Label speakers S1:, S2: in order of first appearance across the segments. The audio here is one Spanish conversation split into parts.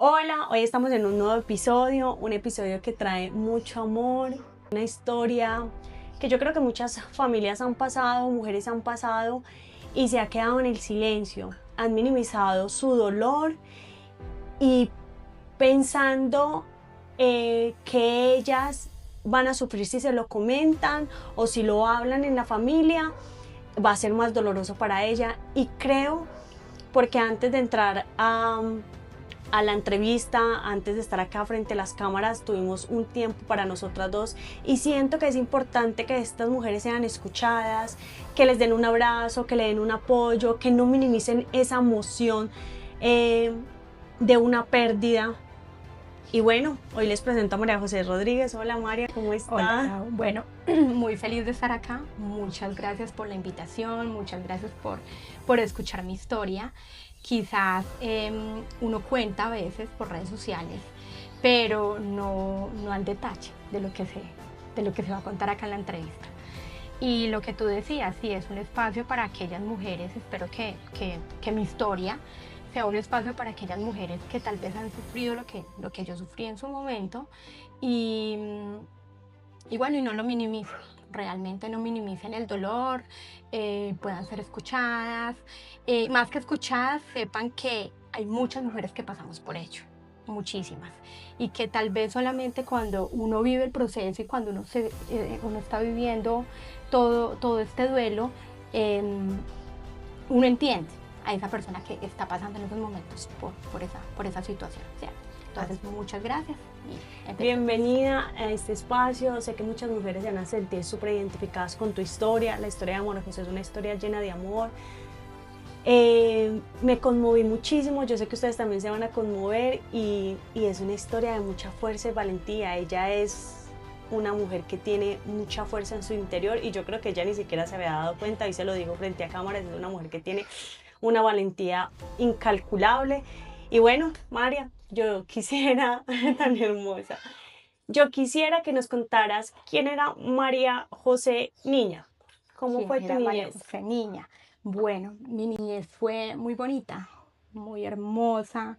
S1: Hola, hoy estamos en un nuevo episodio, un episodio que trae mucho amor, una historia que yo creo que muchas familias han pasado, mujeres han pasado y se ha quedado en el silencio, han minimizado su dolor y pensando que ellas van a sufrir si se lo comentan o si lo hablan en la familia, va a ser más doloroso para ella. Y creo, porque antes de entrar a la entrevista, antes de estar acá frente a las cámaras, tuvimos un tiempo para nosotras dos y siento que es importante que estas mujeres sean escuchadas, que les den un abrazo, que le den un apoyo, que no minimicen esa emoción de una pérdida. Y bueno, hoy les presento a María José Rodríguez. Hola María, ¿cómo está?
S2: Hola, bueno, muy feliz de estar acá. Muchas gracias por la invitación, muchas gracias por escuchar mi historia. Quizás uno cuenta a veces por redes sociales, pero no al detalle de lo que se va a contar acá en la entrevista. Y lo que tú decías, sí, es un espacio para aquellas mujeres, espero que mi historia sea un espacio para aquellas mujeres que tal vez han sufrido lo que yo sufrí en su momento y, y bueno, y no lo minimicen, realmente no minimicen el dolor, puedan ser escuchadas, más que escuchadas, sepan que hay muchas mujeres que pasamos por ello, muchísimas, y que tal vez solamente cuando uno vive el proceso y cuando uno está viviendo todo este duelo, uno entiende a esa persona que está pasando en esos momentos por esa situación, ¿cierto? Entonces, muchas gracias.
S1: Bienvenida a este espacio. Sé que muchas mujeres se van a sentir súper identificadas con tu historia. La historia de Amor José es una historia llena de amor. Me conmoví muchísimo, yo sé que ustedes también se van a conmover y es una historia de mucha fuerza y valentía. Ella es una mujer que tiene mucha fuerza en su interior y yo creo que ella ni siquiera se había dado cuenta, y se lo digo frente a cámaras, es una mujer que tiene una valentía incalculable. Y bueno, María, yo quisiera, tan hermosa, yo quisiera que nos contaras quién era María José niña. ¿Cómo
S2: ¿Quién
S1: fue tu
S2: era María
S1: niñez?
S2: José niña? Bueno, mi niñez fue muy bonita, muy hermosa.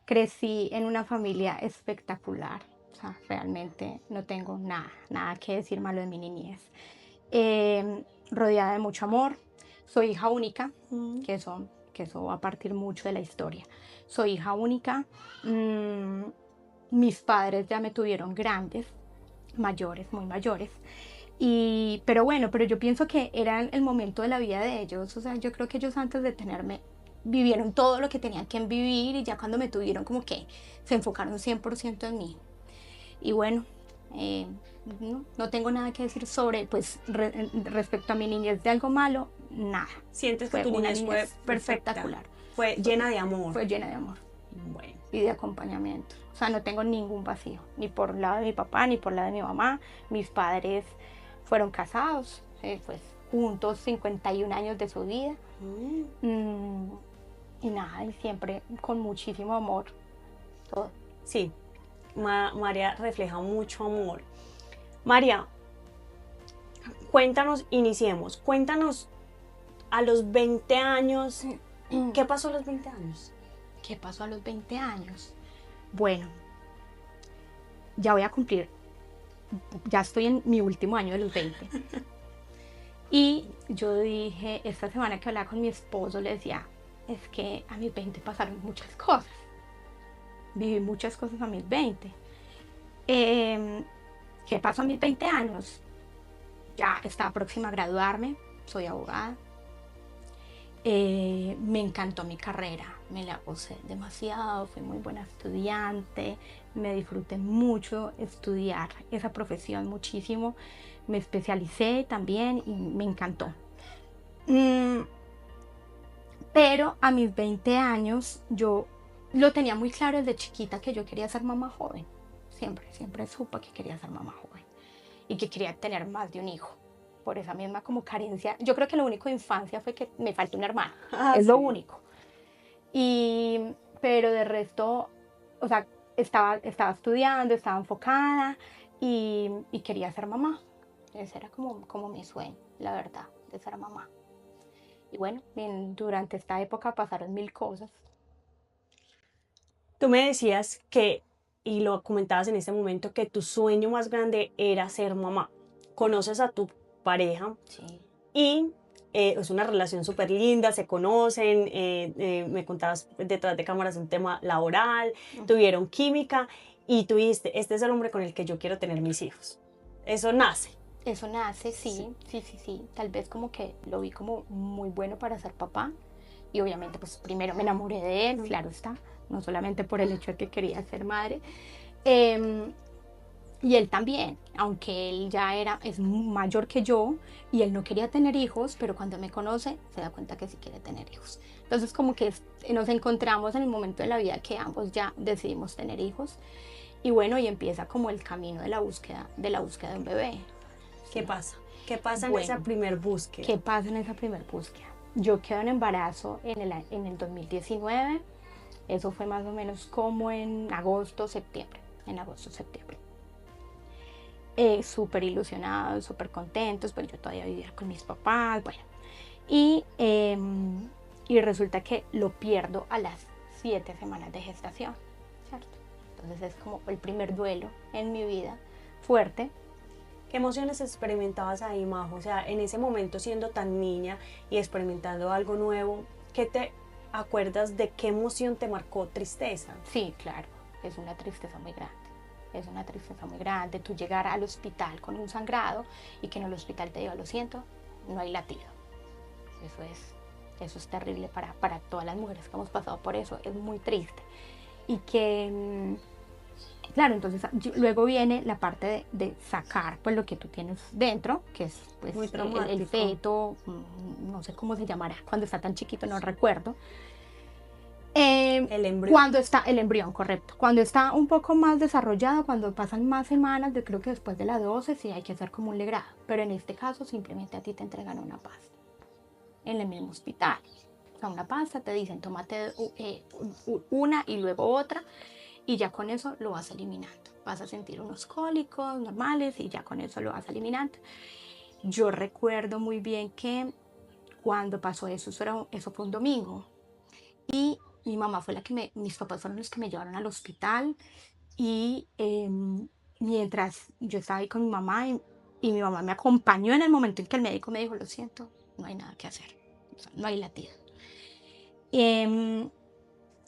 S2: Crecí en una familia espectacular. O sea, realmente no tengo nada que decir malo de mi niñez. Rodeada de mucho amor. Soy hija única,
S1: Mm.
S2: que eso va a partir mucho de la historia. Soy hija única. Mis padres ya me tuvieron grandes, mayores, muy mayores. Pero yo pienso que era el momento de la vida de ellos. O sea, yo creo que ellos antes de tenerme vivieron todo lo que tenían que vivir y ya cuando me tuvieron como que se enfocaron 100% en mí. Y bueno, eh, no tengo nada que decir sobre, pues, respecto a mi niñez de algo malo, nada.
S1: ¿Sientes que
S2: Fue
S1: tu
S2: una
S1: niñez fue
S2: niñez
S1: perfecta?
S2: espectacular.
S1: Fue llena de amor.
S2: Fue llena de amor
S1: Bueno,
S2: y de acompañamiento. O sea, no tengo ningún vacío, ni por el lado de mi papá, ni por el lado de mi mamá. Mis padres fueron casados, pues juntos 51 años de su vida. Mm, y nada, y siempre con muchísimo amor, todo.
S1: sí, María refleja mucho amor. María, cuéntanos, iniciemos, cuéntanos a los 20 años, ¿qué pasó a los 20 años?
S2: ¿Qué pasó a los 20 años? Bueno, ya voy a cumplir, ya estoy en mi último año de los 20. Y yo dije, esta semana que hablaba con mi esposo, le decía, es que a mis 20 pasaron muchas cosas. Viví muchas cosas a mis 20. ¿Qué pasó a mis 20 años? Ya estaba próxima a graduarme, soy abogada. Me encantó mi carrera, me la gocé demasiado, fui muy buena estudiante, me disfruté mucho estudiar esa profesión muchísimo, me especialicé también y me encantó. Mm, pero a mis 20 años yo lo tenía muy claro desde chiquita que yo quería ser mamá joven, siempre supe que quería ser mamá joven y que quería tener más de un hijo. Por esa misma como carencia, yo creo que lo único de infancia fue que me faltó una hermana, es lo
S1: Sí.
S2: único. Pero de resto, o sea, estaba estudiando, estaba enfocada y quería ser mamá. Ese era como mi sueño, la verdad, de ser mamá. Y bueno, durante esta época pasaron mil cosas.
S1: Tú me decías que, y lo comentabas en este momento, que tu sueño más grande era ser mamá. Conoces a tu pareja
S2: Sí.
S1: y es una relación súper linda, se conocen, me contabas detrás de cámaras un tema laboral, tuvieron química y tú dijiste, este es el hombre con el que yo quiero tener mis hijos. Eso nace.
S2: Eso nace, sí. Tal vez como que lo vi como muy bueno para ser papá. Y obviamente, pues primero me enamoré de él, claro está. No solamente por el hecho de que quería ser madre. Y él también, aunque él es mayor que yo y él no quería tener hijos, pero cuando me conoce se da cuenta que sí quiere tener hijos. Entonces como que nos encontramos en el momento de la vida que ambos ya decidimos tener hijos. Y bueno, y empieza como el camino de la búsqueda de un bebé.
S1: ¿Qué pasa? ¿Qué pasa
S2: Bueno,
S1: en esa primer búsqueda?
S2: ¿Qué pasa en esa primer búsqueda? Yo quedo en embarazo en el 2019. Eso fue más o menos como en agosto, septiembre. En agosto, septiembre. Súper ilusionados, súper contentos, pues yo todavía vivía con mis papás, bueno. Y resulta que lo pierdo a las 7 semanas de gestación, ¿cierto? Entonces es como el primer duelo en mi vida fuerte.
S1: ¿Qué emociones experimentabas ahí, Majo? O sea, en ese momento siendo tan niña y experimentando algo nuevo, ¿qué te acuerdas de qué emoción te marcó? ¿Tristeza?
S2: Sí, claro, es una tristeza muy grande. Es una tristeza muy grande tú llegar al hospital con un sangrado y que en el hospital te diga, lo siento, no hay latido. Eso es terrible para todas las mujeres que hemos pasado por eso, es muy triste. Y que, claro, entonces luego viene la parte de sacar pues lo que tú tienes dentro, que es pues
S1: Muy
S2: el feto, no sé cómo se llamará, cuando está tan chiquito, no recuerdo.
S1: El embrión.
S2: Cuando está el embrión, correcto. Cuando está un poco más desarrollado, cuando pasan más semanas, yo creo que después de la 12 sí hay que hacer como un legrado. Pero en este caso simplemente a ti te entregan una pasta en el mismo hospital. O sea, una pasta, te dicen tómate una y luego otra y ya con eso lo vas eliminando. Vas a sentir unos cólicos normales y ya con eso lo vas eliminando. Yo recuerdo muy bien que cuando pasó eso, eso fue un domingo. Y mi mamá fue mis papás fueron los que me llevaron al hospital y mientras yo estaba ahí con mi mamá y mi mamá me acompañó en el momento en que el médico me dijo, lo siento, no hay nada que hacer, o sea, no hay latido. Y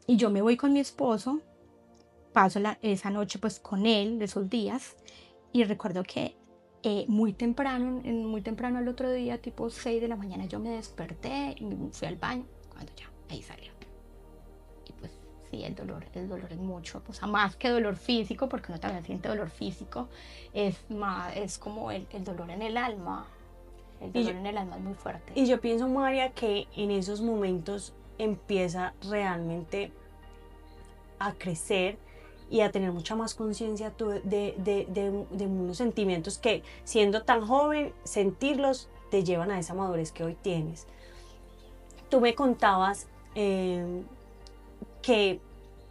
S2: yo me voy con mi esposo, paso esa noche pues con él, de esos días, y recuerdo que muy temprano al otro día, tipo 6 de la mañana, yo me desperté y fui al baño, cuando ya, ahí salió. Sí, el dolor es mucho, o sea, más que dolor físico, porque uno también siente dolor físico, es como el dolor en el alma. El dolor en el alma es muy fuerte.
S1: Y yo pienso, María, que en esos momentos empieza realmente a crecer y a tener mucha más conciencia de unos sentimientos que, siendo tan joven, sentirlos te llevan a esa madurez que hoy tienes. Tú me contabas que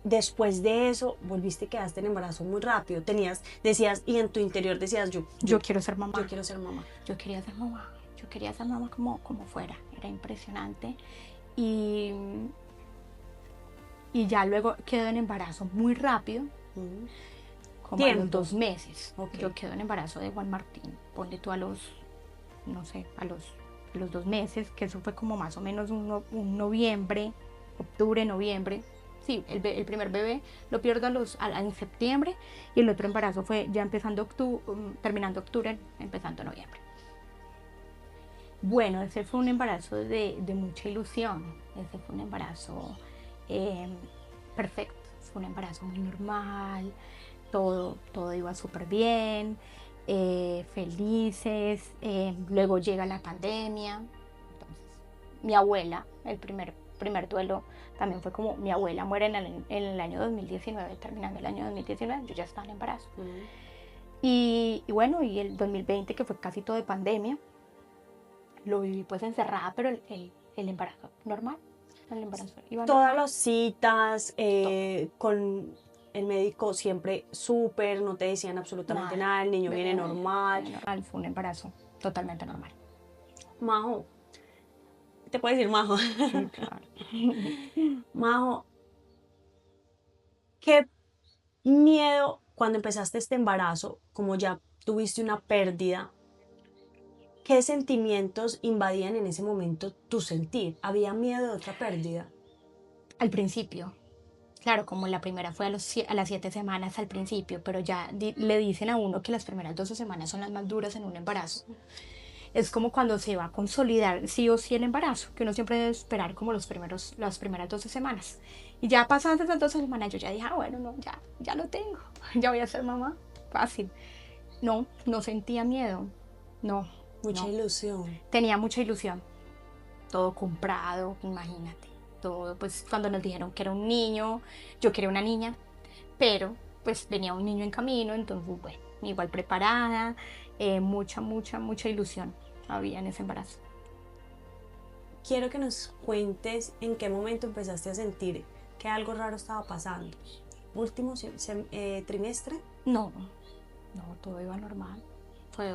S1: después de eso volviste, quedaste en embarazo muy rápido, decías, y en tu interior decías,
S2: yo quiero ser mamá.
S1: Yo quiero ser mamá.
S2: Yo quería ser mamá. Yo quería ser mamá como fuera. Era impresionante. Y ya luego quedo en embarazo muy rápido. Como a los 2 meses. Okay. Yo quedo en embarazo de Juan Martín. Ponle tú a los 2 meses, que eso fue como más o menos un noviembre, octubre, noviembre. Sí, el primer bebé lo pierdo en septiembre y el otro embarazo fue ya terminando octubre, empezando noviembre. Bueno, ese fue un embarazo de mucha ilusión. Ese fue un embarazo perfecto. Fue un embarazo muy normal. Todo iba súper bien. Felices. Luego llega la pandemia. Entonces, mi abuela, el primer duelo también fue como mi abuela muere en el año 2019, terminando el año 2019, yo ya estaba en embarazo. Y bueno, y el 2020, que fue casi todo de pandemia, lo viví pues encerrada, pero el embarazo normal. El embarazo iba normal.
S1: Todas las citas con el médico siempre súper, no te decían absolutamente nada, el niño viene normal.
S2: Fue un embarazo totalmente normal.
S1: Majo, ¿te puedo decir Majo?
S2: Sí, claro.
S1: Majo, ¿Qué miedo cuando empezaste este embarazo, como ya tuviste una pérdida? ¿Qué sentimientos invadían en ese momento tu sentir? ¿Había miedo de otra pérdida?
S2: Al principio, claro, como la primera fue a las 7 semanas al principio, pero ya le dicen a uno que las primeras 12 semanas son las más duras en un embarazo. Es como cuando se va a consolidar sí o sí el embarazo, que uno siempre debe esperar como las primeras 12 semanas. Y ya pasadas esas 12 semanas yo ya dije, bueno, no, ya lo tengo, ya voy a ser mamá, fácil. No, no sentía miedo, no,
S1: Mucha
S2: no.
S1: ilusión.
S2: Tenía mucha ilusión, todo comprado, imagínate. Todo, pues cuando nos dijeron que era un niño, yo quería una niña, pero pues venía un niño en camino, entonces bueno, igual preparada, mucha ilusión había en ese embarazo.
S1: Quiero que nos cuentes en qué momento empezaste a sentir que algo raro estaba pasando. ¿Último trimestre?
S2: No, no, todo iba normal. Fue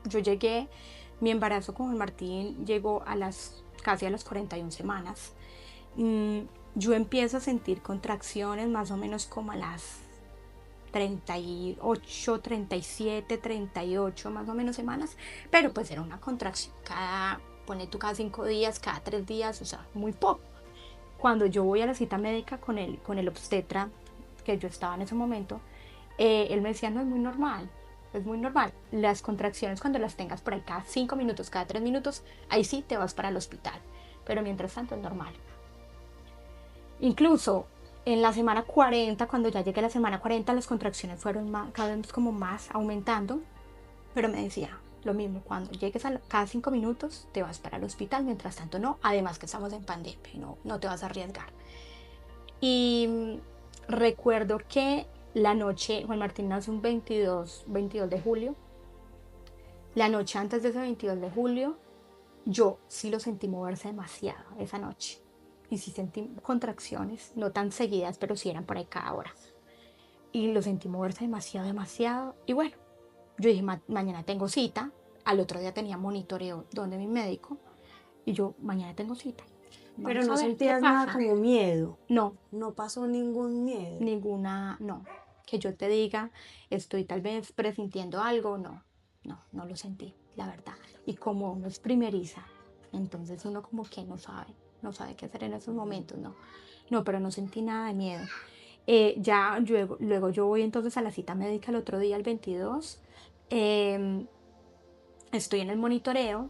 S2: yo llegué, mi embarazo con Juan Martín llegó casi a las 41 semanas. Yo empiezo a sentir contracciones más o menos como a las 38, 37, 38 más o menos semanas, pero pues era una contracción pone tú cada 5 días, cada 3 días, o sea, muy poco. Cuando yo voy a la cita médica con el obstetra, que yo estaba en ese momento, él me decía, no, es muy normal, es muy normal. Las contracciones cuando las tengas por ahí cada 5 minutos, cada 3 minutos, ahí sí te vas para el hospital, pero mientras tanto es normal. Incluso en la semana 40, cuando ya llegué a la semana 40, las contracciones fueron cada vez como más aumentando, pero me decía lo mismo, cuando llegues a cada 5 minutos te vas para el hospital, mientras tanto no, además que estamos en pandemia, no te vas a arriesgar. Y recuerdo que la noche, Juan Martín nace un 22 de julio, la noche antes de ese 22 de julio, yo sí lo sentí moverse demasiado esa noche. Y sí sentí contracciones, no tan seguidas, pero sí eran por ahí cada hora. Y lo sentí moverse demasiado. Y bueno, yo dije, mañana tengo cita. Al otro día tenía monitoreo donde mi médico. Y yo, mañana tengo cita.
S1: Pero
S2: Vamos
S1: no
S2: a ver qué
S1: sentías nada
S2: pasa.
S1: como miedo.
S2: No,
S1: No pasó ningún miedo.
S2: no. Que yo te diga, estoy tal vez presintiendo algo, no lo sentí, la verdad. Y como uno es primeriza, entonces uno como que no sabe qué hacer en esos momentos, no, pero no sentí nada de miedo. Ya luego yo voy entonces a la cita médica el otro día, el 22, estoy en el monitoreo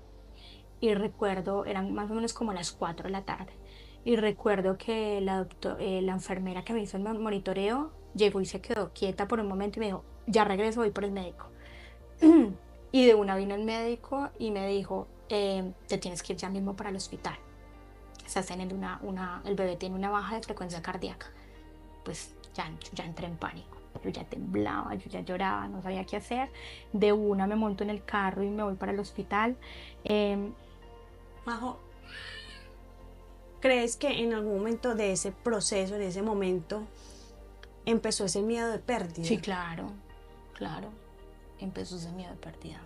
S2: y recuerdo, eran más o menos como las 4 de la tarde, y recuerdo que la enfermera que me hizo el monitoreo llegó y se quedó quieta por un momento y me dijo, ya regreso, voy por el médico. Y de una vino el médico y me dijo, te tienes que ir ya mismo para el hospital. Estás teniendo el bebé tiene una baja de frecuencia cardíaca. Pues ya entré en pánico. Yo ya temblaba, yo ya lloraba, no sabía qué hacer. De una me monto en el carro y me voy para el hospital.
S1: Majo, ¿crees que en algún momento de ese proceso, en ese momento, empezó ese miedo de pérdida?
S2: Sí, claro. Empezó ese miedo de pérdida.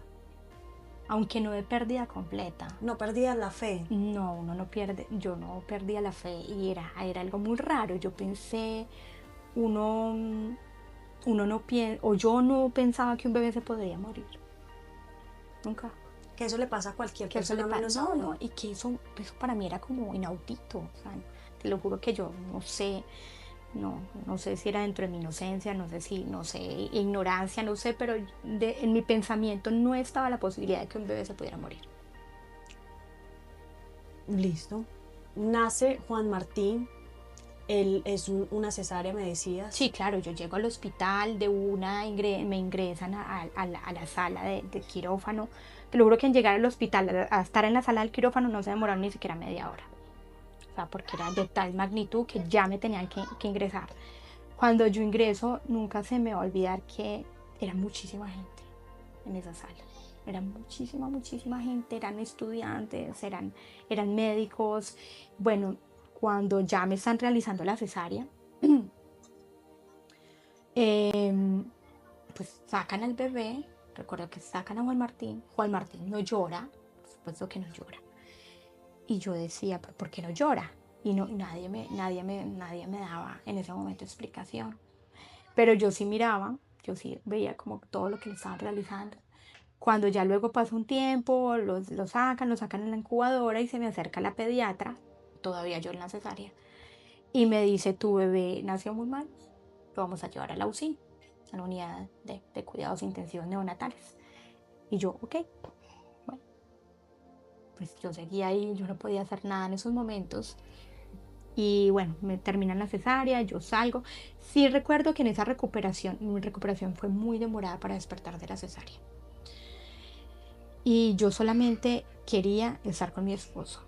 S2: Aunque no de pérdida completa.
S1: No perdías la fe.
S2: No, uno no pierde, yo no perdía la fe y era algo muy raro. Yo pensé, uno no piensa, o yo no pensaba que un bebé se podría morir. Nunca.
S1: Que eso le pasa a cualquier
S2: Que eso
S1: persona
S2: le
S1: menos a
S2: pasa,
S1: uno.
S2: y que eso para mí era como inaudito. O sea, te lo juro que yo no sé si era dentro de mi inocencia, no sé, ignorancia, no sé, pero en mi pensamiento no estaba la posibilidad de que un bebé se pudiera morir.
S1: Listo. Nace Juan Martín. Él es una cesárea, me decías.
S2: Sí, claro, yo llego al hospital, de una me ingresan a la sala de quirófano. Te lo juro que en llegar al hospital, a estar en la sala del quirófano, no se demoraron ni siquiera media hora. O sea, porque era de tal magnitud que ya me tenían que ingresar. Cuando yo ingreso, nunca se me va a olvidar que era muchísima gente en esa sala. Era muchísima gente, eran estudiantes, eran médicos. Bueno, cuando ya me están realizando la cesárea, pues sacan al bebé. Recuerdo que sacan a Juan Martín. Juan Martín no llora, por supuesto que no llora. Y yo decía, ¿pero por qué no llora? y no, nadie me daba en ese momento explicación. Pero yo sí miraba, yo sí veía como todo lo que le estaban realizando. Cuando ya luego pasa un tiempo, lo sacan en la incubadora y se me acerca la pediatra, todavía yo en la cesárea, y me dice, tu bebé nació muy mal, lo vamos a llevar a la UCI, a la unidad de cuidados intensivos neonatales. Y yo, ok, bueno, pues yo seguía ahí, yo no podía hacer nada en esos momentos. Y bueno, me terminan la cesárea, yo salgo. Sí recuerdo que en esa recuperación, mi recuperación fue muy demorada para despertar de la cesárea. Y yo solamente quería estar con mi esposo.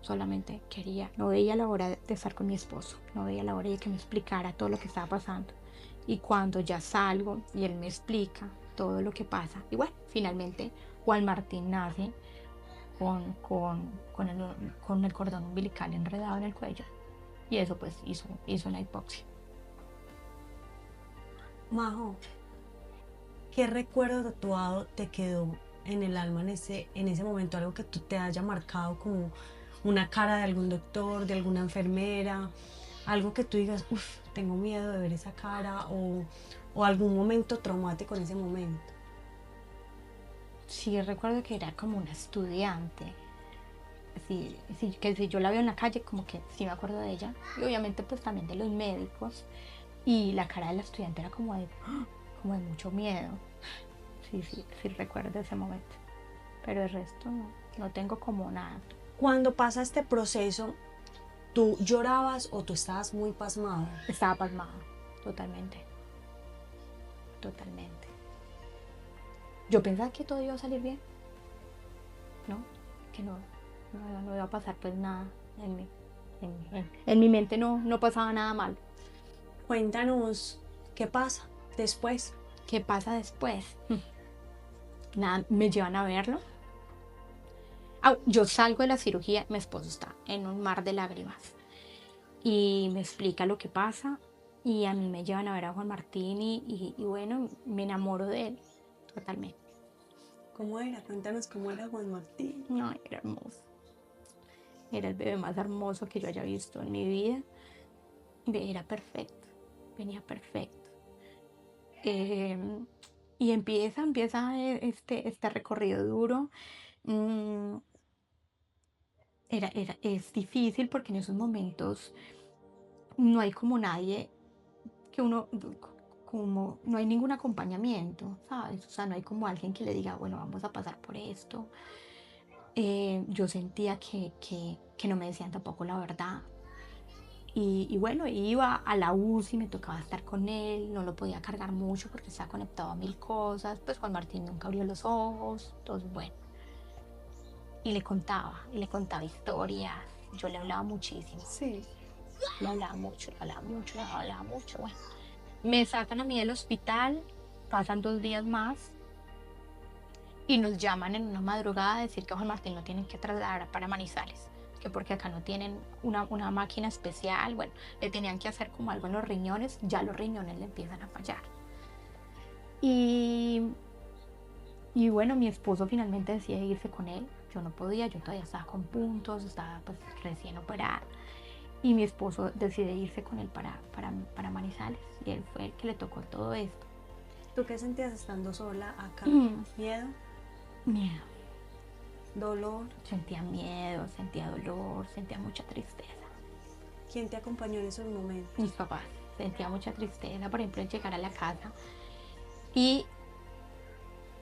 S2: Solamente quería, no veía la hora de estar con mi esposo, no veía la hora de que me explicara todo lo que estaba pasando. Y cuando ya salgo y él me explica todo lo que pasa, y bueno, finalmente Juan Martín nace con el cordón umbilical enredado en el cuello. Y eso pues hizo la hipoxia.
S1: Majo, ¿qué recuerdo tatuado te quedó en el alma en ese momento? Algo que tú te haya marcado como una cara de algún doctor, de alguna enfermera, algo que tú digas, uff, tengo miedo de ver esa cara o algún momento traumático en ese momento.
S2: Sí, recuerdo que era como una estudiante. Sí, sí, que si yo la veo en la calle, como que sí me acuerdo de ella. Y obviamente pues también de los médicos. Y la cara de la estudiante era como de mucho miedo. Sí, sí, sí recuerdo ese momento. Pero el resto no tengo como nada.
S1: Cuando pasa este proceso, ¿tú llorabas o tú estabas muy pasmada?
S2: Estaba pasmada, totalmente, totalmente. Yo pensaba que todo iba a salir bien, ¿no? Que no iba a pasar pues nada en mí. En mi mente no pasaba nada mal.
S1: Cuéntanos qué pasa después.
S2: ¿Qué pasa después? Nada, me llevan a verlo. Yo salgo de la cirugía, mi esposo está en un mar de lágrimas y me explica lo que pasa y a mí me llevan a ver a Juan Martín y bueno, me enamoro de él totalmente.
S1: ¿Cómo era? Cuéntanos cómo era Juan Martín.
S2: No, era hermoso. Era el bebé más hermoso que yo haya visto en mi vida. Era perfecto, venía perfecto. Y empieza este recorrido duro. Mm, es difícil porque en esos momentos no hay como nadie que uno, como no hay ningún acompañamiento, ¿sabes? O sea, no hay como alguien que le diga, bueno, vamos a pasar por esto. Yo sentía que no me decían tampoco la verdad. Y bueno, iba a la UCI, me tocaba estar con él, no lo podía cargar mucho porque estaba conectado a mil cosas, pues Juan Martín nunca abrió los ojos, entonces bueno. Y le contaba historias, yo le hablaba muchísimo.
S1: Sí.
S2: Le hablaba mucho, le hablaba mucho, le hablaba mucho, bueno. Me sacan a mí del hospital, pasan 2 días más y nos llaman en una madrugada a decir que a Juan Martín lo tienen que trasladar para Manizales, que porque acá no tienen una máquina especial, bueno, le tenían que hacer como algo en los riñones, ya los riñones le empiezan a fallar. Y, y bueno, mi esposo finalmente decide irse con él, yo no podía, yo todavía estaba con puntos, estaba pues recién operada. Y mi esposo decide irse con él para Manizales. Y él fue el que le tocó todo esto.
S1: ¿Tú qué sentías estando sola acá? ¿Miedo?
S2: Miedo.
S1: ¿Dolor?
S2: Sentía miedo, sentía dolor, sentía mucha tristeza.
S1: ¿Quién te acompañó en esos momentos?
S2: Mis papás. Sentía mucha tristeza, por ejemplo, en llegar a la casa. Y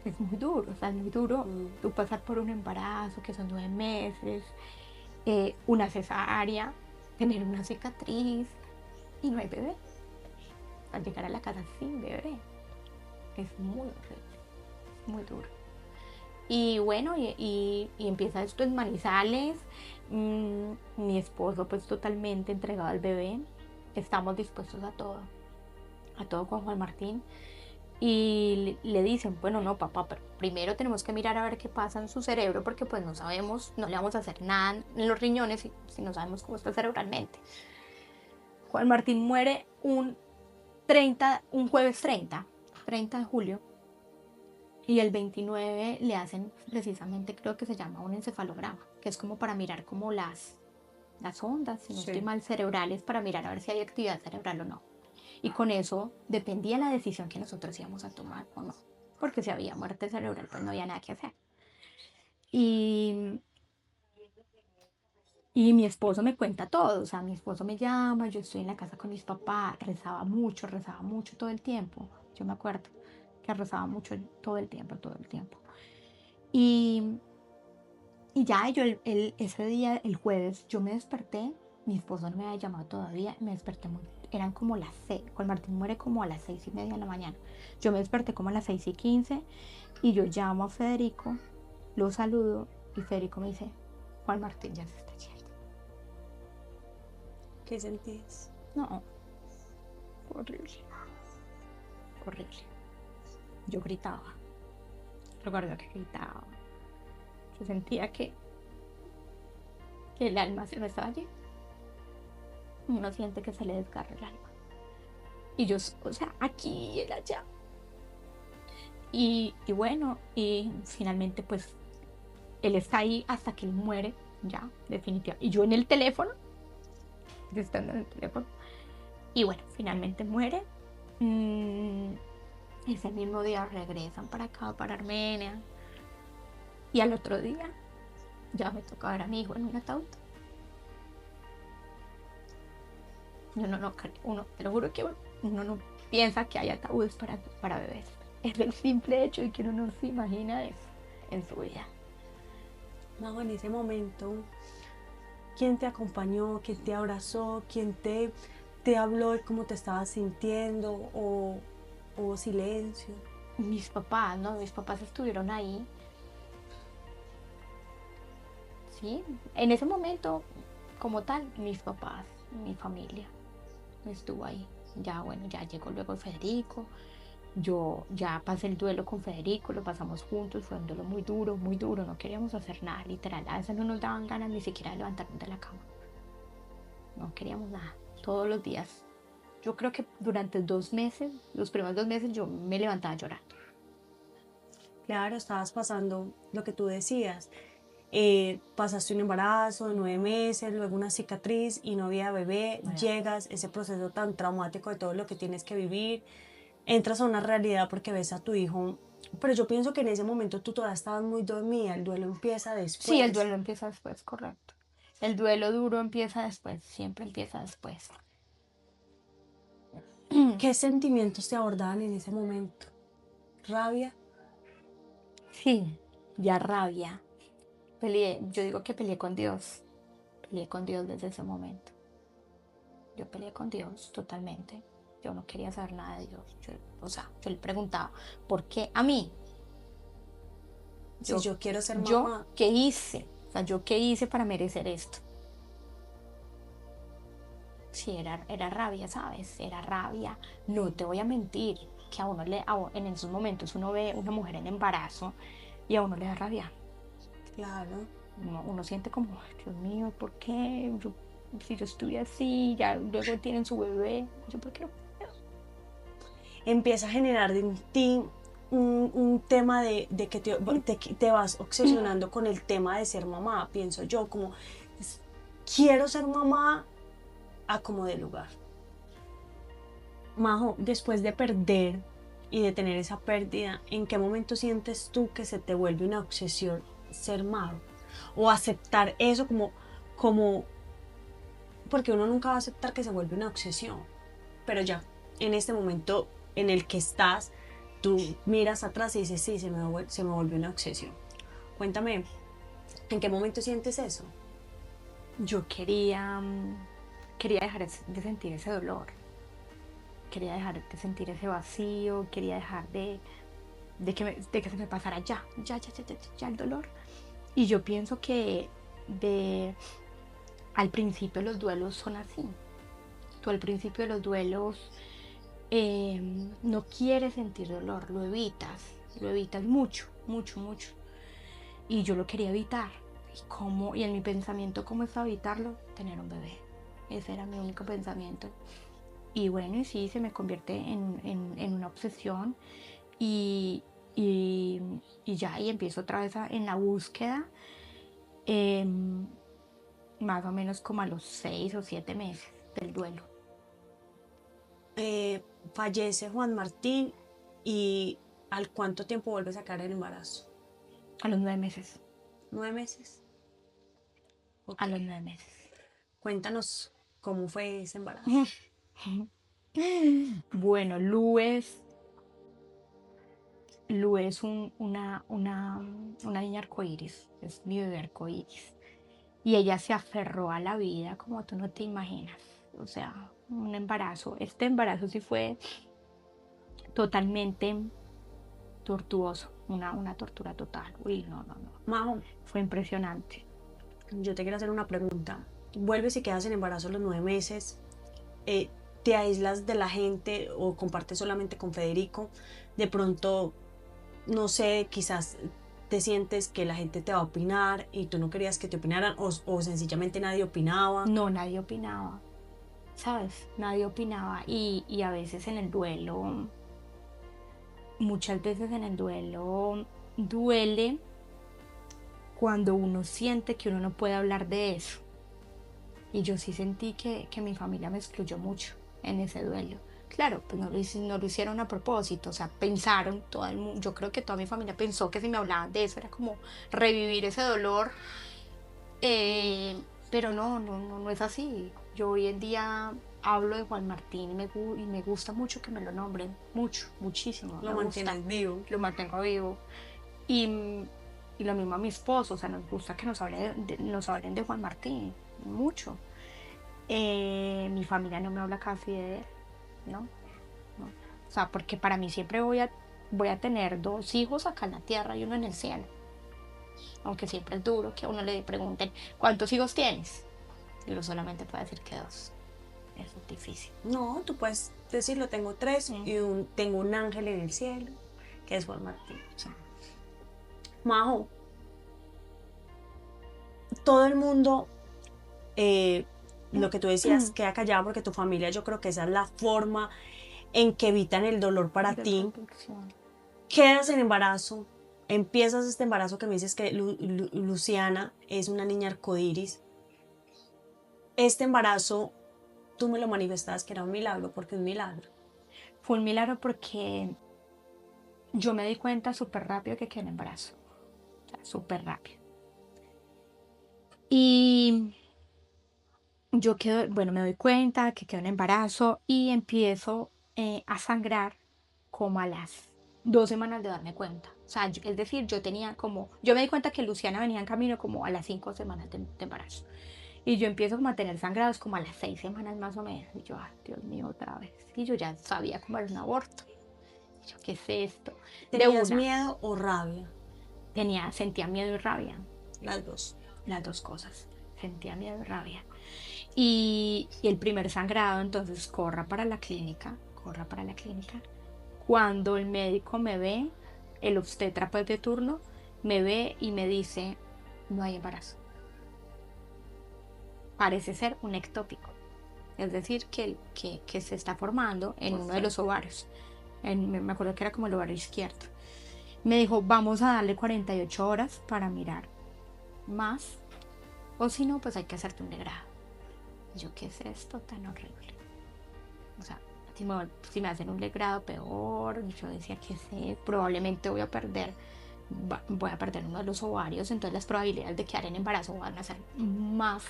S2: es muy duro, o sea, es muy duro tú pasar por un embarazo, que son 9 meses, una cesárea, tener una cicatriz y no hay bebé. Al llegar a la casa sin bebé es muy horrible, muy duro. Y bueno, y empieza esto en Manizales. Mi esposo pues totalmente entregado al bebé. Estamos dispuestos a todo con Juan Martín. Y le dicen, bueno, no, papá, pero primero tenemos que mirar a ver qué pasa en su cerebro porque pues no sabemos, no le vamos a hacer nada en los riñones si no sabemos cómo está cerebralmente. Juan Martín muere un jueves 30 de julio. Y el 29 le hacen precisamente, creo que se llama un encefalograma, que es como para mirar como las ondas, si no
S1: Sí.
S2: estoy mal, cerebrales para mirar a ver si hay actividad cerebral o no. Y con eso dependía la decisión que nosotros íbamos a tomar o no. Porque si había muerte cerebral, pues no había nada que hacer. Y, y mi esposo me cuenta todo, o sea, mi esposo me llama, yo estoy en la casa con mis papás, rezaba mucho todo el tiempo. Yo me acuerdo que rezaba mucho todo el tiempo, todo el tiempo. Y, y ya yo ese día, el jueves, yo me desperté, mi esposo no me había llamado todavía, me desperté eran como las 6, Juan Martín muere como a las 6:30 de la mañana. Yo me desperté como a las 6:15 y yo llamo a Federico, lo saludo y Federico me dice, Juan Martín ya se está yendo.
S1: ¿Qué sentís?
S2: No, horrible, horrible. Yo gritaba, recuerdo que gritaba. Yo sentía que el alma se me estaba yendo. Uno siente que se le desgarra el alma. Y yo, o sea, aquí y él allá. Y bueno, y finalmente pues él está ahí hasta que él muere, ya, definitivamente. Y yo en el teléfono, yo estando en el teléfono. Y bueno, finalmente muere. Ese mismo día regresan para acá, para Armenia. Y al otro día ya me toca ver a mi hijo en un ataúd. Uno no cree, te lo juro que uno no piensa que hay ataúdes para bebés. Es el simple hecho de que uno no se imagina eso en su vida.
S1: Majo, en ese momento, ¿quién te acompañó? ¿Quién te abrazó? ¿Quién te habló de cómo te estabas sintiendo? ¿O hubo silencio?
S2: Mis papás, ¿no? Mis papás estuvieron ahí, ¿sí? En ese momento, como tal, mis papás, mi familia, estuvo ahí. Ya, bueno, ya llegó luego Federico. Yo ya pasé el duelo con Federico, lo pasamos juntos, fue un duelo muy duro, no queríamos hacer nada, literal. A veces no nos daban ganas ni siquiera de levantarnos de la cama. No queríamos nada, todos los días. Yo creo que durante 2 meses, los primeros 2 meses, yo me levantaba llorando.
S1: Claro, estabas pasando lo que tú decías. Pasaste un embarazo de 9 meses, luego una cicatriz y no había bebé, llegas, ese proceso tan traumático de todo lo que tienes que vivir, entras a una realidad porque ves a tu hijo, pero yo pienso que en ese momento tú todavía estabas muy dormida, el duelo empieza
S2: Sí, el
S1: después.
S2: duelo empieza después, correcto. El duelo duro empieza después, siempre empieza después.
S1: ¿Qué sentimientos te abordaban en ese momento? ¿Rabia?
S2: Sí, ya rabia. Yo digo que peleé con Dios. Peleé con Dios desde ese momento. Yo peleé con Dios totalmente. Yo no quería saber nada de Dios. O sea, yo le preguntaba, ¿por qué a mí?
S1: Si
S2: Yo,
S1: yo quiero ser
S2: yo,
S1: mamá.
S2: ¿qué hice? O sea, ¿yo qué hice para merecer esto? Sí, era rabia, ¿sabes? Era rabia. No te voy a mentir, que en esos momentos uno ve una mujer en embarazo y a uno le da rabia.
S1: Claro.
S2: Uno siente como, "Ay, Dios mío, ¿por qué? Si yo estuve así, ya luego tienen su bebé, yo por qué no puedo".
S1: Empieza a generar en ti un tema de que te vas obsesionando con el tema de ser mamá, pienso yo, como quiero ser mamá a como de lugar. Majo, después de perder y de tener esa pérdida, ¿en qué momento sientes tú que se te vuelve una obsesión ser madre? O aceptar eso como, porque uno nunca va a aceptar que se vuelve una obsesión, pero ya, en este momento en el que estás, tú miras atrás y dices, sí, se me volvió una obsesión. Cuéntame, ¿en qué momento sientes eso?
S2: Yo quería dejar de sentir ese dolor, quería dejar de sentir ese vacío, quería dejar de que se me pasara ya el dolor. Y yo pienso que al principio los duelos son así. Tú al principio de los duelos no quieres sentir dolor, lo evitas mucho. Y yo lo quería evitar. Y en mi pensamiento, ¿cómo estaba evitarlo? Tener un bebé. Ese era mi único pensamiento. Y bueno, y sí, se me convierte en una obsesión. Y, y ya, y empiezo otra vez en la búsqueda. más o menos como a los 6 o 7 meses del duelo.
S1: Fallece Juan Martín y ¿al cuánto tiempo vuelve a sacar el embarazo?
S2: A los 9 meses.
S1: 9 meses. Ok.
S2: A los 9 meses.
S1: Cuéntanos cómo fue ese embarazo.
S2: Bueno, Lu es una niña arcoíris, es mi bebé arcoíris. Y ella se aferró a la vida como tú no te imaginas. O sea, un embarazo. Este embarazo sí fue totalmente tortuoso, una tortura total. Uy, no.
S1: Majo,
S2: Fue impresionante.
S1: yo te quiero hacer una pregunta. Vuelves y quedas en embarazo a los 9 meses. ¿Te aíslas de la gente o compartes solamente con Federico? De pronto, no sé, quizás te sientes que la gente te va a opinar y tú no querías que te opinaran o sencillamente nadie opinaba.
S2: No, nadie opinaba, ¿sabes? Nadie opinaba y a veces en el duelo, muchas veces en el duelo, duele cuando uno siente que uno no puede hablar de eso. Y yo sí sentí que mi familia me excluyó mucho en ese duelo. Claro, pues no lo hicieron a propósito, o sea, pensaron, todo el mundo, yo creo que toda mi familia pensó que si me hablaban de eso era como revivir ese dolor, pero no es así. Yo hoy en día hablo de Juan Martín y me gusta mucho que me lo nombren, muchísimo.
S1: Lo mantienes vivo.
S2: Lo mantengo vivo. Y, y lo mismo a mi esposo, o sea, nos gusta que nos hablen de Juan Martín, mucho. Mi familia no me habla casi de él, ¿no? O sea, porque para mí siempre voy a tener 2 hijos acá en la tierra y uno en el cielo. Aunque siempre es duro que a uno le pregunten, ¿cuántos hijos tienes? Y uno solamente puede decir que 2. Eso es difícil.
S1: No, tú puedes decirlo, tengo 3 y tengo un ángel en el cielo, que es Juan Martín.
S2: Sí.
S1: Majo, todo el mundo, lo que tú decías, queda callado porque tu familia, yo creo que esa es la forma en que evitan el dolor para ti. Quedas en embarazo, empiezas este embarazo que me dices que Luciana es una niña arcoíris. Este embarazo, tú me lo manifestabas que era un milagro, porque es un milagro.
S2: Fue un milagro porque yo me di cuenta súper rápido que quedé en embarazo. O sea, súper rápido. Y me doy cuenta que quedo en embarazo y empiezo a sangrar como a las 2 semanas de darme cuenta. O sea, es decir, yo me di cuenta que Luciana venía en camino como a las 5 semanas de embarazo. Y yo empiezo como a tener sangrados como a las 6 semanas más o menos. Y yo, ay, Dios mío, otra vez. Y yo ya sabía cómo era un aborto. Y yo, ¿qué es esto?
S1: ¿Tenías miedo o rabia?
S2: Sentía miedo y rabia.
S1: Las dos.
S2: Las dos cosas. Sentía miedo y rabia. Y el primer sangrado, entonces corra para la clínica. Cuando el médico me ve, el obstetra pues de turno, me ve y me dice, no hay embarazo. Parece ser un ectópico. Es decir, que se está formando en uno de los ovarios. Me acuerdo que era como el ovario izquierdo. Me dijo, vamos a darle 48 horas para mirar más. O si no, pues hay que hacerte un legrado. Yo, ¿qué es esto tan horrible? O sea, si me hacen un legrado, peor. Yo decía que probablemente voy a perder uno de los ovarios, entonces las probabilidades de quedar en embarazo van a ser más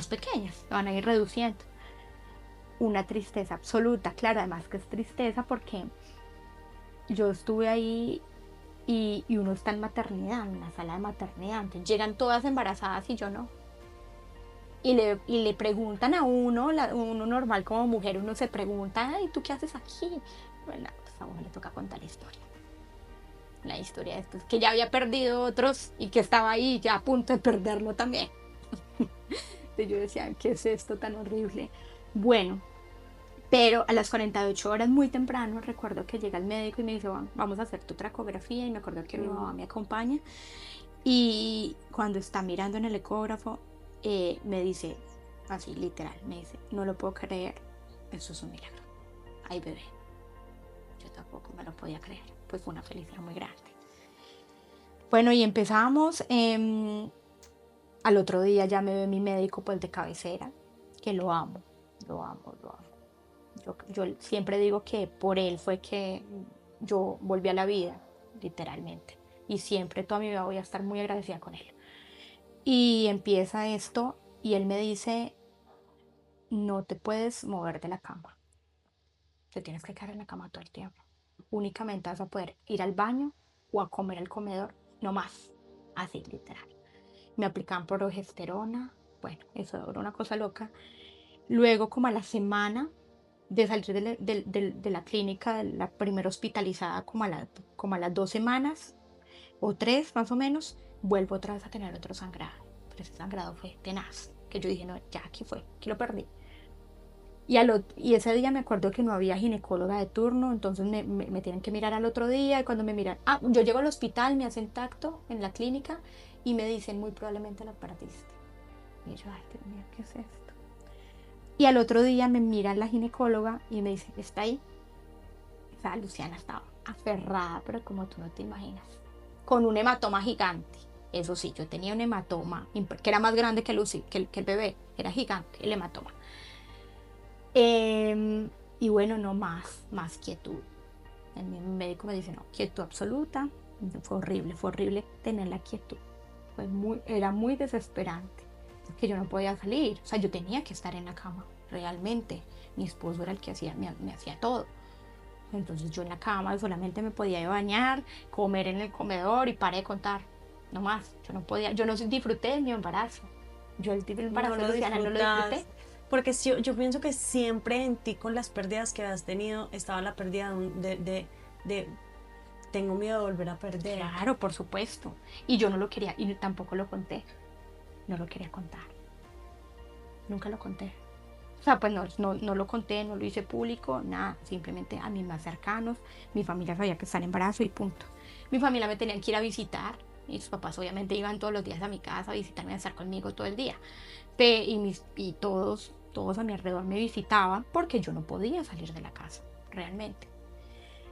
S2: pequeñas, van a ir reduciendo. Una tristeza absoluta, claro, además que es tristeza porque yo estuve ahí y uno está en maternidad, en la sala de maternidad, entonces llegan todas embarazadas y yo no. Y le preguntan a uno normal como mujer, uno se pregunta, ¿y tú qué haces aquí? Bueno, pues a uno le toca contar la historia de que ya había perdido otros y que estaba ahí ya a punto de perderlo también. Entonces yo decía, ¿qué es esto tan horrible? Bueno, pero a las 48 horas muy temprano recuerdo que llega el médico y me dice, bueno, vamos a hacer tu ecografía, y me acuerdo que mi mamá me acompaña y cuando está mirando en el ecógrafo me dice, así literal, me dice, no lo puedo creer, eso es un milagro, hay bebé. Yo tampoco me lo podía creer, pues fue una felicidad muy grande. Bueno, y empezamos, Al otro día ya me ve mi médico pues de cabecera, que lo amo, lo amo, lo amo. Yo siempre digo que por él fue que yo volví a la vida, literalmente. Y siempre toda mi vida voy a estar muy agradecida con él. Y empieza esto y él me dice, no te puedes mover de la cama. Te tienes que quedar en la cama todo el tiempo. Únicamente vas a poder ir al baño o a comer al comedor, no más. Así, literal. Me aplicaban progesterona. Bueno, eso era una cosa loca. Luego, como a la semana de salir de la clínica, la primera hospitalizada, como a las 2 semanas o 3 más o menos, vuelvo otra vez a tener otro sangrado. Pero ese sangrado fue tenaz, que yo dije, no, ya aquí fue, aquí lo perdí. Y ese día me acuerdo que no había ginecóloga de turno, entonces me tienen que mirar al otro día y cuando me miran, yo llego al hospital, me hacen tacto en la clínica y me dicen, muy probablemente la perdiste. Y yo, ay, Dios mío, ¿qué es esto? Y al otro día me mira la ginecóloga y me dice, ¿está ahí? O sea, Luciana estaba aferrada, pero como tú no te imaginas, con un hematoma gigante. Eso sí, yo tenía un hematoma que era más grande que Lucy, que el bebé, era gigante el hematoma. Y bueno, no más quietud. El médico me dice, no, quietud absoluta. Fue horrible tener la quietud. Era muy desesperante, que yo no podía salir. O sea, yo tenía que estar en la cama, realmente. Mi esposo era el que me hacía todo. Entonces yo en la cama solamente me podía bañar, comer en el comedor y paré de contar. No más, yo no podía, yo no disfruté de mi embarazo. Yo el embarazo de Luciana no lo disfruté.
S1: Porque yo pienso que siempre en ti con las pérdidas que has tenido estaba la pérdida de tengo miedo de volver a perder.
S2: Claro, por supuesto. Y yo no lo quería, y tampoco lo conté. No lo quería contar. Nunca lo conté. O sea, pues no lo conté, no lo hice público, nada. Simplemente a mis más cercanos, mi familia sabía que estaba en embarazo y punto. Mi familia me tenía que ir a visitar. Y sus papás obviamente iban todos los días a mi casa a visitarme, a estar conmigo todo el día. Y todos a mi alrededor me visitaban porque yo no podía salir de la casa, realmente.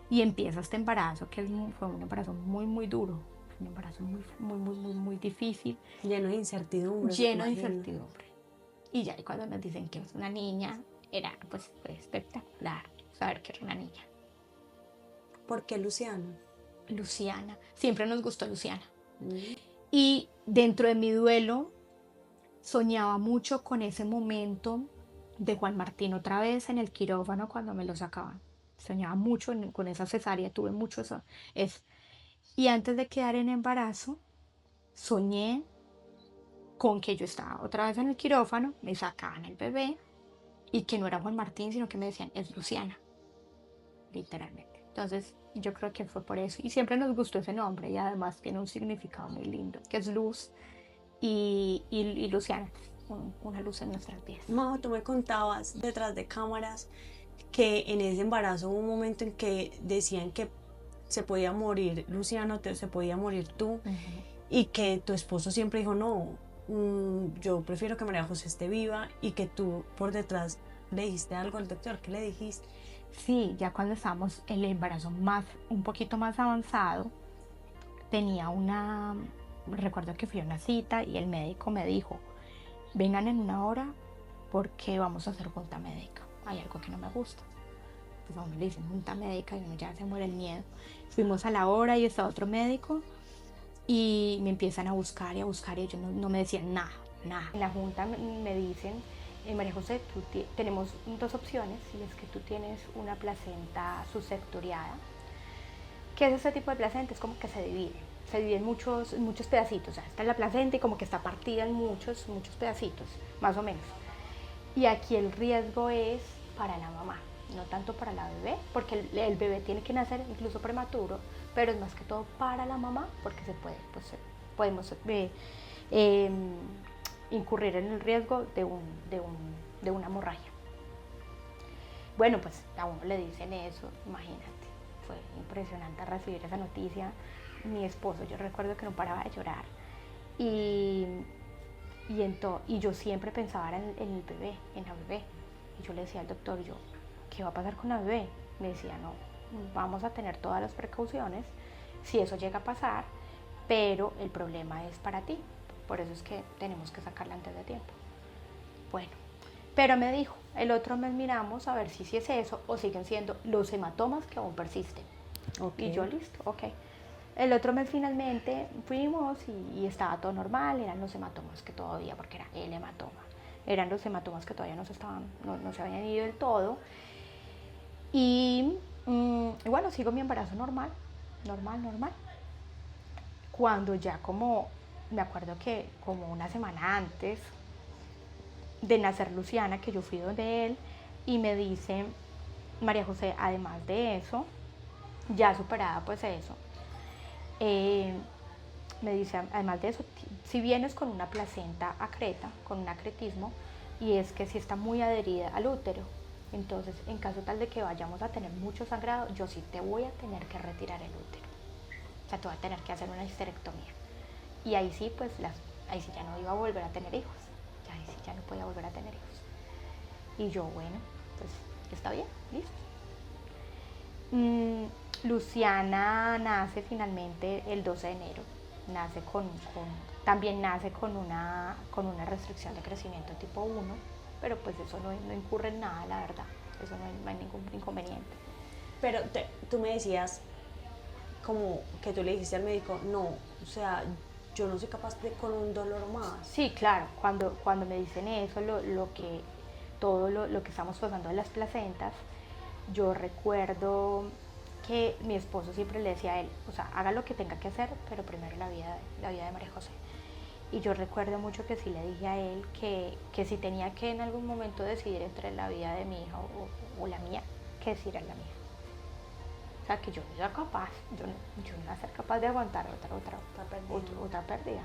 S2: Y empieza este embarazo, que fue un embarazo muy duro, un embarazo muy difícil.
S1: Lleno de incertidumbre.
S2: Lleno de incertidumbre. Y ya cuando nos dicen que es una niña, fue espectacular saber que era una niña.
S1: ¿Por qué Luciana?
S2: Luciana, siempre nos gustó Luciana. Y dentro de mi duelo, soñaba mucho con ese momento de Juan Martín otra vez en el quirófano cuando me lo sacaban. Soñaba mucho con esa cesárea, tuve mucho eso. Y antes de quedar en embarazo, soñé con que yo estaba otra vez en el quirófano, me sacaban el bebé y que no era Juan Martín, sino que me decían, es Luciana, literalmente. Entonces yo creo que fue por eso. Y siempre nos gustó ese nombre y además tiene un significado muy lindo, que es luz y Luciana, una luz en nuestras vidas.
S1: No, tú me contabas detrás de cámaras que en ese embarazo hubo un momento en que decían que se podía morir Luciano, se podía morir tú, y que tu esposo siempre dijo, no, yo prefiero que María José esté viva, y que tú por detrás le dijiste algo al doctor. ¿Qué le dijiste?
S2: Sí, ya cuando estábamos en el embarazo un poquito más avanzado, recuerdo que fui a una cita y el médico me dijo, vengan en una hora porque vamos a hacer junta médica. Hay algo que no me gusta. Pues a uno le dicen junta médica y uno ya se muere el miedo. Fuimos a la hora y estaba otro médico y me empiezan a buscar y ellos no me decían nada. En la junta me dicen, María José, tenemos 2 opciones, y es que tú tienes una placenta susectoriada. ¿Qué es ese tipo de placenta? Es como que se divide en muchos pedacitos. O sea, está en la placenta y como que está partida en muchos pedacitos, más o menos. Y aquí el riesgo es para la mamá, no tanto para la bebé, porque el bebé tiene que nacer incluso prematuro, pero es más que todo para la mamá, porque podemos incurrir en el riesgo de una hemorragia. Bueno, pues a uno le dicen eso, imagínate, fue impresionante recibir esa noticia. Mi esposo, yo recuerdo que no paraba de llorar y yo siempre pensaba en el bebé, en la bebé. Y yo le decía al doctor, ¿qué va a pasar con la bebé? Me decía, no, vamos a tener todas las precauciones si eso llega a pasar, pero el problema es para ti, por eso es que tenemos que sacarla antes de tiempo. Bueno, pero me dijo, el otro mes miramos a ver si es eso o siguen siendo los hematomas que aún persisten. Y yo, listo, ok. El otro mes finalmente fuimos y estaba todo normal, eran los hematomas que todavía, porque era el hematoma, eran los hematomas que todavía no se habían ido del todo. Y bueno, sigo mi embarazo normal. Cuando ya me acuerdo que como una semana antes de nacer Luciana, que yo fui donde él, y me dice, María José, además de eso, ya superada pues eso, me dice, además de eso, si vienes con una placenta acreta, con un acretismo, y es que si está muy adherida al útero, entonces en caso tal de que vayamos a tener mucho sangrado, yo sí te voy a tener que retirar el útero, o sea, te voy a tener que hacer una histerectomía. Y ahí sí, pues ahí sí ya no iba a volver a tener hijos, ahí sí ya no podía volver a tener hijos. Y yo, bueno, pues está bien, listo. Luciana nace finalmente el 12 de enero, también nace con una restricción de crecimiento tipo 1, pero pues eso no incurre en nada, la verdad, eso no hay ningún inconveniente.
S1: Pero tú me decías, como que tú le dijiste al médico, no, o sea, yo no soy capaz de con un dolor más.
S2: Sí, claro, cuando me dicen eso, todo lo que estamos pasando en las placentas, yo recuerdo que mi esposo siempre le decía a él, o sea, haga lo que tenga que hacer, pero primero la vida de María José. Y yo recuerdo mucho que sí le dije a él que si tenía que en algún momento decidir entre la vida de mi hija o la mía, que decidiera la mía. O sea, que yo no era capaz, yo no iba a ser capaz de aguantar otra pérdida.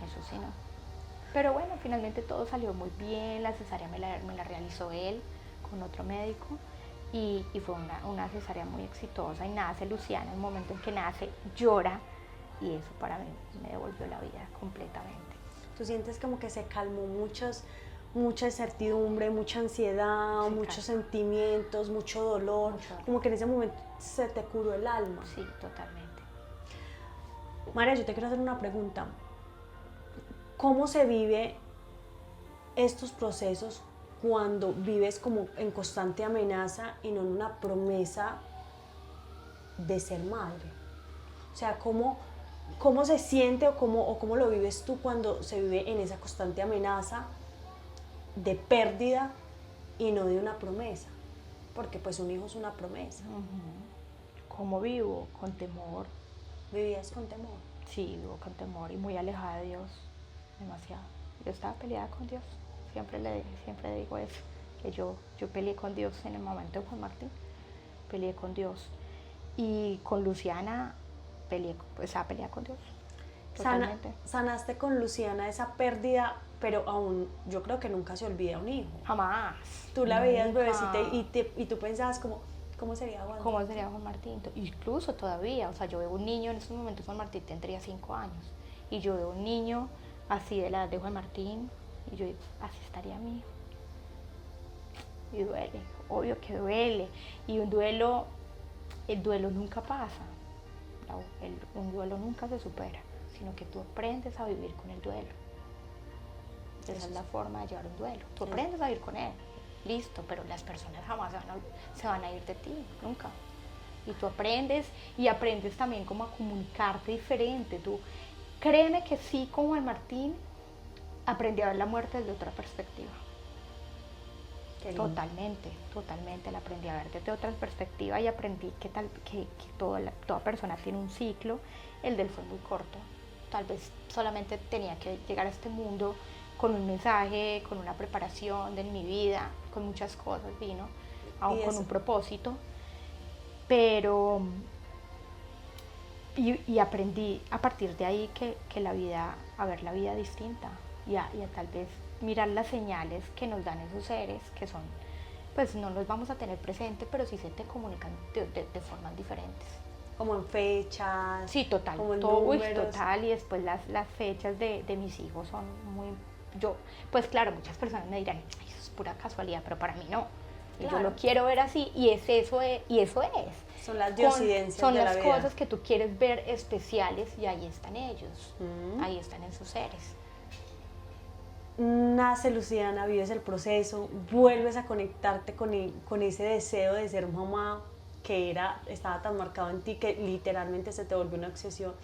S2: Eso sí, no. Pero bueno, finalmente todo salió muy bien, la cesárea me la realizó él con otro médico. Y fue una cesárea muy exitosa y nace Luciana. En el momento en que nace, llora, y eso para mí me devolvió la vida completamente.
S1: ¿Tú sientes como que se calmó mucha incertidumbre, mucha ansiedad, sí, muchos sentimientos, mucho dolor? Como que en ese momento se te curó el alma.
S2: Sí, totalmente.
S1: María, yo te quiero hacer una pregunta. ¿Cómo se vive estos procesos cuando vives como en constante amenaza y no en una promesa de ser madre? O sea, ¿cómo se siente o cómo lo vives tú cuando se vive en esa constante amenaza de pérdida y no de una promesa? Porque pues un hijo es una promesa.
S2: ¿Cómo vivo? Con temor.
S1: ¿Vivías con temor?
S2: Sí, vivo con temor y muy alejada de Dios, demasiado. Yo estaba peleada con Dios. Siempre digo eso, que yo peleé con Dios en el momento de Juan Martín, peleé con Dios. Y con Luciana peleé con Dios. Totalmente.
S1: Sanaste con Luciana esa pérdida, pero aún yo creo que nunca se olvida un hijo.
S2: Jamás.
S1: Tú la veías bebecita y tú pensabas ¿cómo sería Juan Martín?
S2: ¿Cómo sería Juan Martín? Incluso todavía, o sea, yo veo un niño, en estos momentos Juan Martín tendría 5 años, y yo veo un niño así de la edad de Juan Martín, y yo digo, así estaría mi hijo. Y duele, obvio que duele. Y el duelo nunca pasa. Un duelo nunca se supera, sino que tú aprendes a vivir con el duelo. Esa es la forma de llevar un duelo. Tú aprendes a vivir con él, listo, pero las personas jamás se van a ir de ti, nunca. Y tú aprendes también como a comunicarte diferente. Tú, créeme que sí, como el Martín, aprendí a ver la muerte desde otra perspectiva. Totalmente la aprendí a ver desde otra perspectiva y aprendí que toda persona tiene un ciclo. El de él fue muy corto. Tal vez solamente tenía que llegar a este mundo con un mensaje, con una preparación de mi vida, con muchas cosas, vino, aún con un propósito. Pero y aprendí a partir de ahí que la vida, a ver la vida distinta y a tal vez mirar las señales que nos dan esos seres que son, pues no los vamos a tener presente, pero sí se te comunican de formas diferentes.
S1: Como en fechas.
S2: Sí, total.
S1: Como en
S2: números. Total, y después las fechas de mis hijos son muy... pues claro, muchas personas me dirán, ay, eso es pura casualidad, pero para mí no. y yo
S1: Claro.
S2: lo quiero ver así, y eso es.
S1: Son las diosidencias
S2: Son
S1: de la
S2: las
S1: vida.
S2: cosas que tú quieres ver especiales, y ahí están ellos, ahí están esos seres.
S1: Nace Luciana, vives el proceso, vuelves a conectarte con ese deseo de ser mamá que estaba tan marcado en ti que literalmente se te volvió una obsesión,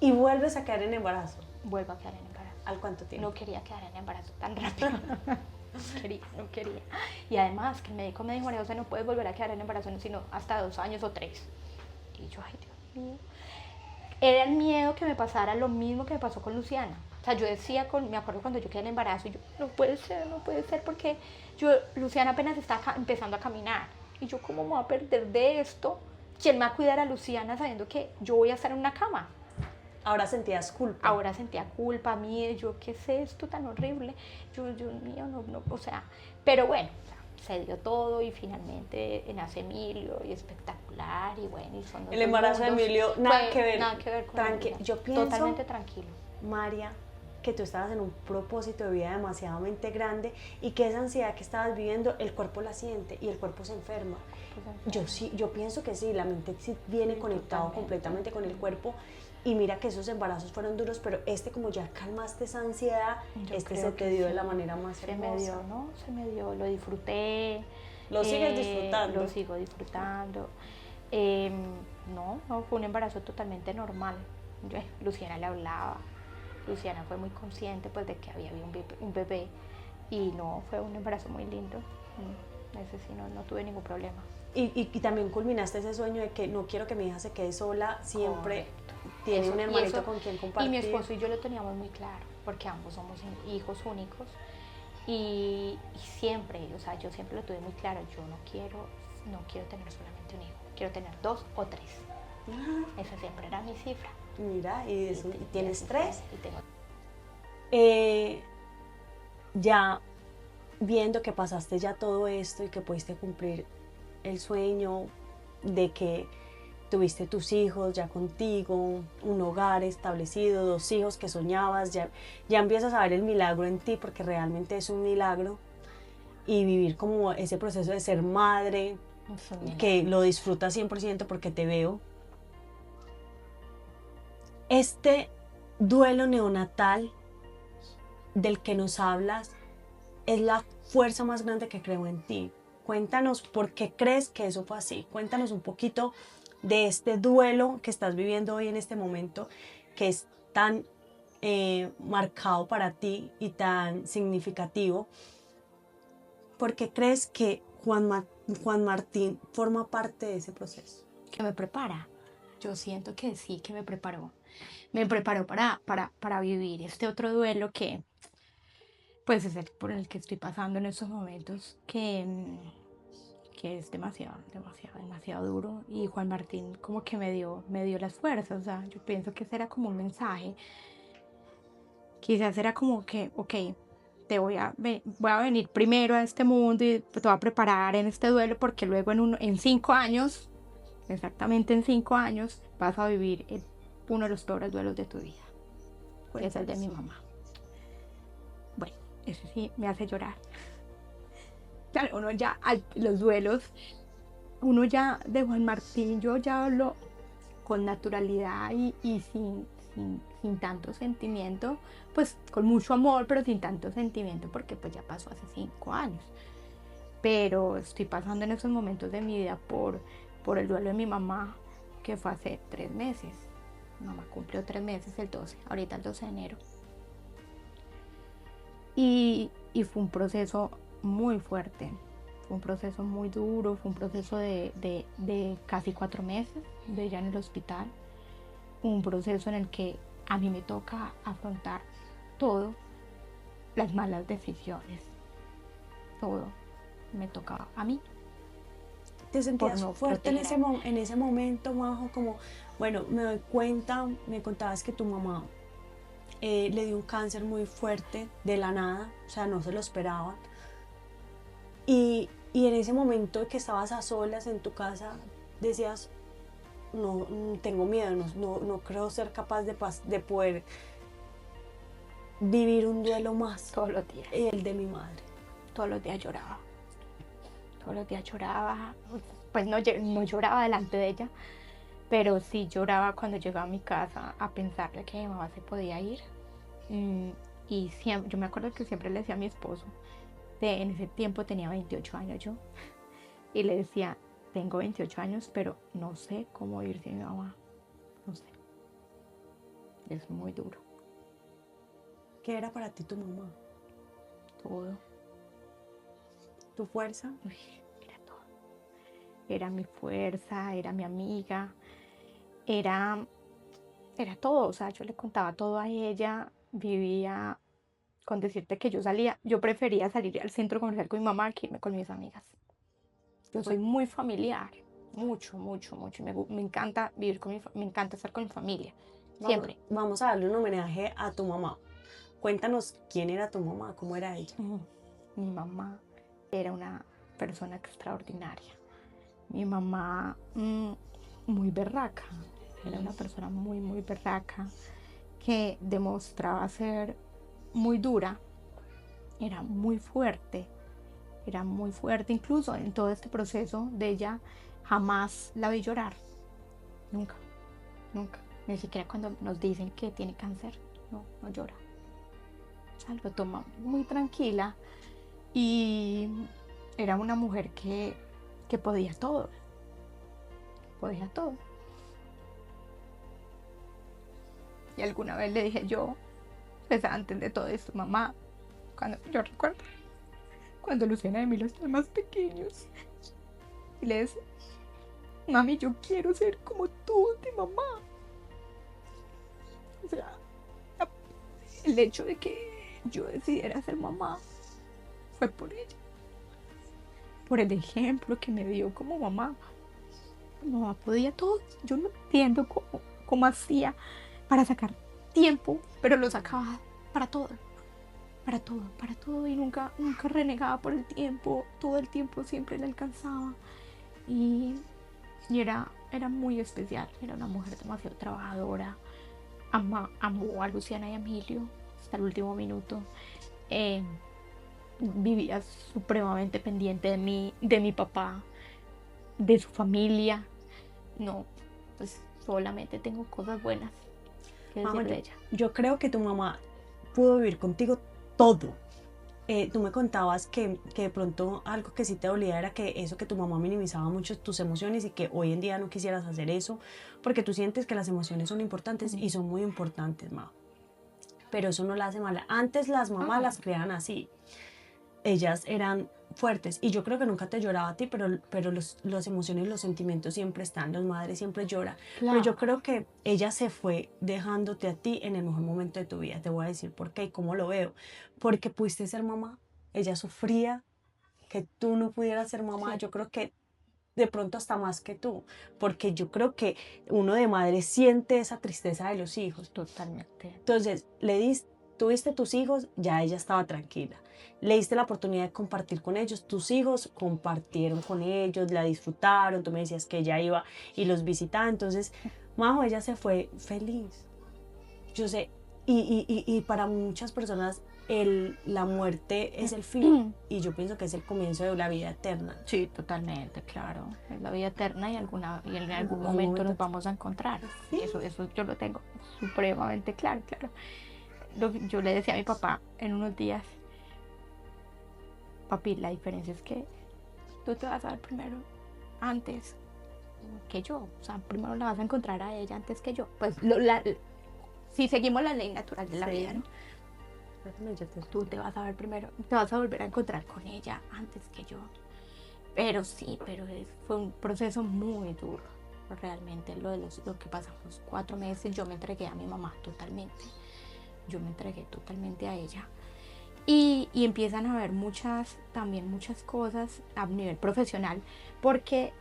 S1: y vuelves a caer en embarazo.
S2: Vuelvo a quedar en embarazo.
S1: ¿Al cuánto tiempo?
S2: No quería quedar en embarazo tan rápido. No quería. Y además que el médico me dijo, María José, no puedes volver a quedar en embarazo sino hasta 2 años o 3. Y yo, ay, Dios mío. Era el miedo que me pasara lo mismo que me pasó con Luciana. O sea, yo decía, me acuerdo cuando yo quedé en embarazo, y yo, no puede ser, porque Luciana apenas está empezando a caminar. Y yo, ¿cómo me voy a perder de esto? ¿Quién me va a cuidar a Luciana sabiendo que yo voy a estar en una cama?
S1: Ahora sentías culpa.
S2: Ahora sentía culpa, miedo, yo, ¿qué es esto tan horrible? Dios mío, no, o sea, pero bueno, se dio todo, y finalmente nace Emilio, y espectacular, y bueno, y son
S1: el embarazo de Emilio, nada que ver
S2: con Emilio.
S1: Yo pienso,
S2: totalmente tranquilo.
S1: María, que tú estabas en un propósito de vida demasiadamente grande, y que esa ansiedad que estabas viviendo, el cuerpo la siente y el cuerpo se enferma. Yo pienso que sí, la mente sí viene conectado completamente con el cuerpo. Y mira que esos embarazos fueron duros, pero como ya calmaste esa ansiedad, se te dio de la manera más hermosa.
S2: Se me dio, ¿no? Se me dio, lo disfruté.
S1: ¿Lo sigues disfrutando?
S2: Lo sigo disfrutando. No, fue un embarazo totalmente normal. Luciana le hablaba. Luciana fue muy consciente, pues, de que había un bebé. Y no, fue un embarazo muy lindo. Ese sí, no tuve ningún problema.
S1: Y también culminaste ese sueño de que no quiero que mi hija se quede sola, siempre. Correcto. Tiene un hermanito con quien compartir.
S2: Y mi esposo y yo lo teníamos muy claro, porque ambos somos hijos únicos, y siempre, o sea, yo siempre lo tuve muy claro, yo no quiero tener solamente un hijo, quiero tener 2 o 3. Esa siempre era mi cifra.
S1: Mira, y tienes 3.
S2: Y tengo.
S1: Ya viendo que pasaste ya todo esto y que pudiste cumplir el sueño de que tuviste tus hijos ya contigo, un hogar establecido, 2 hijos que soñabas, ya empiezas a ver el milagro en ti, porque realmente es un milagro, y vivir como ese proceso de ser madre, que lo disfrutas 100% porque te veo. Este duelo neonatal del que nos hablas es la fuerza más grande que creo en ti. Cuéntanos por qué crees que eso fue así. Cuéntanos un poquito de este duelo que estás viviendo hoy en este momento, que es tan marcado para ti y tan significativo. ¿Por qué crees que Juan Martín forma parte de ese proceso?
S2: Que me prepara. Yo siento que sí, que me preparó. Me preparó para vivir este otro duelo que, pues, es el por el que estoy pasando en estos momentos, que es demasiado duro. Y Juan Martín como que me dio las fuerzas. O sea, yo pienso que ese era como un mensaje. Quizás era como que, ok, voy a venir primero a este mundo, y te voy a preparar en este duelo, porque luego en 5 años, exactamente en 5 años, vas a vivir uno de los peores duelos de tu vida. Que es el de mi mamá. Bueno, eso sí me hace llorar. Claro, uno ya, los duelos, uno ya de Juan Martín, yo ya hablo con naturalidad y sin tanto sentimiento, pues con mucho amor, pero sin tanto sentimiento, porque pues ya pasó hace 5 años. Pero estoy pasando en esos momentos de mi vida por el duelo de mi mamá, que fue hace 3 meses. Mi mamá cumplió 3 meses ahorita el 12 de enero. Y fue un proceso muy fuerte, fue un proceso muy duro, fue un proceso de casi 4 meses de ella en el hospital, un proceso en el que a mí me toca afrontar todo, las malas decisiones, todo me toca a mí.
S1: ¿Te sentías fuerte en ese momento, Majo? Como, bueno, me doy cuenta, me contabas que tu mamá le dio un cáncer muy fuerte de la nada, o sea, no se lo esperaban. Y en ese momento que estabas a solas en tu casa, decías, no, tengo miedo, no creo ser capaz de poder vivir un duelo más.
S2: Todos los días.
S1: El de mi madre.
S2: Todos los días lloraba. todos los días lloraba, pues no, no lloraba delante de ella, pero sí lloraba cuando llegaba a mi casa a pensarle que mi mamá se podía ir. Y siempre, yo me acuerdo que siempre le decía a mi esposo, en ese tiempo tenía 28 años yo, y le decía, tengo 28 años, pero no sé cómo ir sin mi mamá, no sé. Es muy duro.
S1: ¿Qué era para ti tu mamá?
S2: Todo.
S1: ¿Tu fuerza?
S2: Uy, era todo. Era mi fuerza, era mi amiga, era todo. O sea, yo le contaba todo a ella, vivía con decirte que yo prefería salir al centro comercial con mi mamá que irme con mis amigas. Yo soy muy familiar, mucho, mucho, mucho. Me encanta vivir me encanta estar con mi familia, siempre.
S1: Vamos a darle un homenaje a tu mamá. Cuéntanos quién era tu mamá, cómo era ella.
S2: Mi mamá era una persona extraordinaria. Mi mamá, muy berraca, era una persona muy, muy berraca, que demostraba ser muy dura, era muy fuerte, incluso en todo este proceso de ella jamás la vi llorar, nunca, nunca, ni siquiera cuando nos dicen que tiene cáncer, no llora, o sea, lo toma muy tranquila y era una mujer que podía todo, podía todo. Y alguna vez le dije yo, pues antes de todo esto, mamá, yo recuerdo cuando Luciana y Emilio estaban más pequeños, y le decía, mami, yo quiero ser como tú, de mamá. O sea, el hecho de que yo decidiera ser mamá fue por ella, por el ejemplo que me dio como mamá. Mamá podía todo. Yo no entiendo cómo hacía para sacar tiempo, pero lo sacaba para todo, y nunca renegaba por el tiempo. Todo el tiempo siempre le alcanzaba y era muy especial. Era una mujer demasiado trabajadora. Amó a Luciana y a Emilio hasta el último minuto. Vivía supremamente pendiente de mi papá, de su familia. No, pues solamente tengo cosas buenas que decir de ella.
S1: Yo creo que tu mamá pudo vivir contigo todo. Tú me contabas que de pronto algo que sí te dolía era que eso, que tu mamá minimizaba mucho tus emociones y que hoy en día no quisieras hacer eso porque tú sientes que las emociones son importantes y son muy importantes, ma. Pero eso no la hace mala. Antes las mamás las creaban así. Ellas eran fuertes y yo creo que nunca te lloraba a ti, pero las emociones y los sentimientos siempre están. Las madres siempre lloran. Claro. Pero yo creo que ella se fue dejándote a ti en el mejor momento de tu vida. Te voy a decir por qué y cómo lo veo. Porque pudiste ser mamá. Ella sufría que tú no pudieras ser mamá. Sí. Yo creo que de pronto hasta más que tú, porque yo creo que uno de madre siente esa tristeza de los hijos.
S2: Totalmente.
S1: Entonces, tuviste tus hijos, ya ella estaba tranquila. Le diste la oportunidad de compartir con ellos. Tus hijos compartieron con ellos, la disfrutaron. Tú me decías que ella iba y los visitaba. Entonces, Majo, ella se fue feliz. Yo sé, y para muchas personas la muerte es el fin. Y yo pienso que es el comienzo de la vida eterna.
S2: Sí, totalmente, claro. Es la vida eterna y en algún momento nos vamos a encontrar. Sí. Eso yo lo tengo supremamente claro. Yo le decía a mi papá en unos días, papi, la diferencia es que tú te vas a ver primero antes que yo. O sea, primero la vas a encontrar a ella antes que yo. Pues si seguimos la ley natural de la vida, ¿no? Tú te vas a ver primero, te vas a volver a encontrar con ella antes que yo. Pero sí, fue un proceso muy duro. Realmente lo que pasamos 4 meses, yo me entregué a mi mamá totalmente. Yo me entregué totalmente a ella. Y empiezan a haber muchas cosas a nivel profesional. ¿Por qué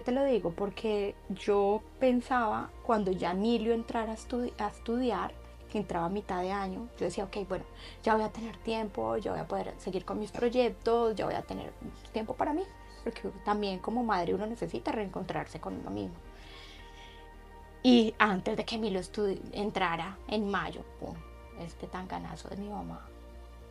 S2: te lo digo? Porque yo pensaba, cuando ya Emilio entrara a estudiar, que entraba a mitad de año, yo decía, ok, bueno, ya voy a tener tiempo, ya voy a poder seguir con mis proyectos, ya voy a tener tiempo para mí, porque también como madre uno necesita reencontrarse con uno mismo. Y antes de que Emilio entrara en mayo, pum, tan ganazo de mi mamá.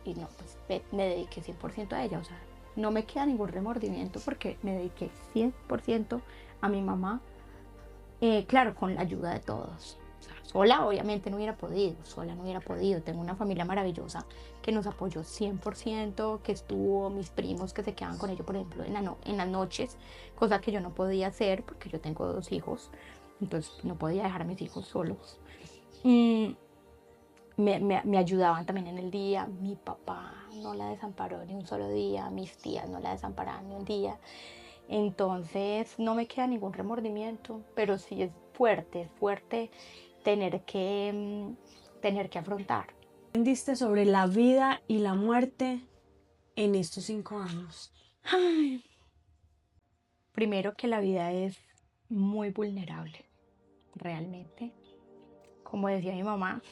S2: Y no, pues me dediqué 100% a ella, o sea, no me queda ningún remordimiento porque me dediqué 100% a mi mamá, claro, con la ayuda de todos. O sea, sola obviamente no hubiera podido, sola no hubiera podido. Tengo una familia maravillosa que nos apoyó 100%, que estuvo, mis primos que se quedaban con ellos, por ejemplo, en las noches, cosa que yo no podía hacer porque yo tengo 2 hijos, entonces no podía dejar a mis hijos solos. Mm, me ayudaban también en el día. Mi papá no la desamparó ni un solo día, mis tías no la desampararon ni un día. Entonces no me queda ningún remordimiento, pero sí es fuerte tener que afrontar.
S1: ¿Aprendiste sobre la vida y la muerte en estos 5 años?
S2: Ay, primero que la vida es muy vulnerable, realmente. Como decía mi mamá,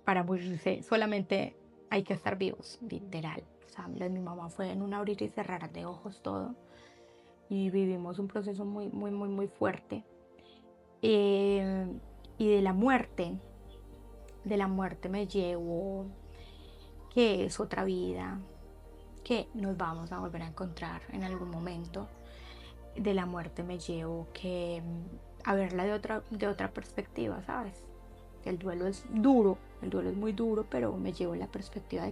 S2: para morirse solamente hay que estar vivos, literal. O sea, lo de mi mamá fue en un abrir y cerrar de ojos todo. Y vivimos un proceso muy, muy, muy, muy fuerte. Eh, y de la muerte me llevo que es otra vida, que nos vamos a volver a encontrar en algún momento. De la muerte me llevo que a verla de otra perspectiva, ¿sabes? El duelo es duro, el duelo es muy duro, pero me llevo la perspectiva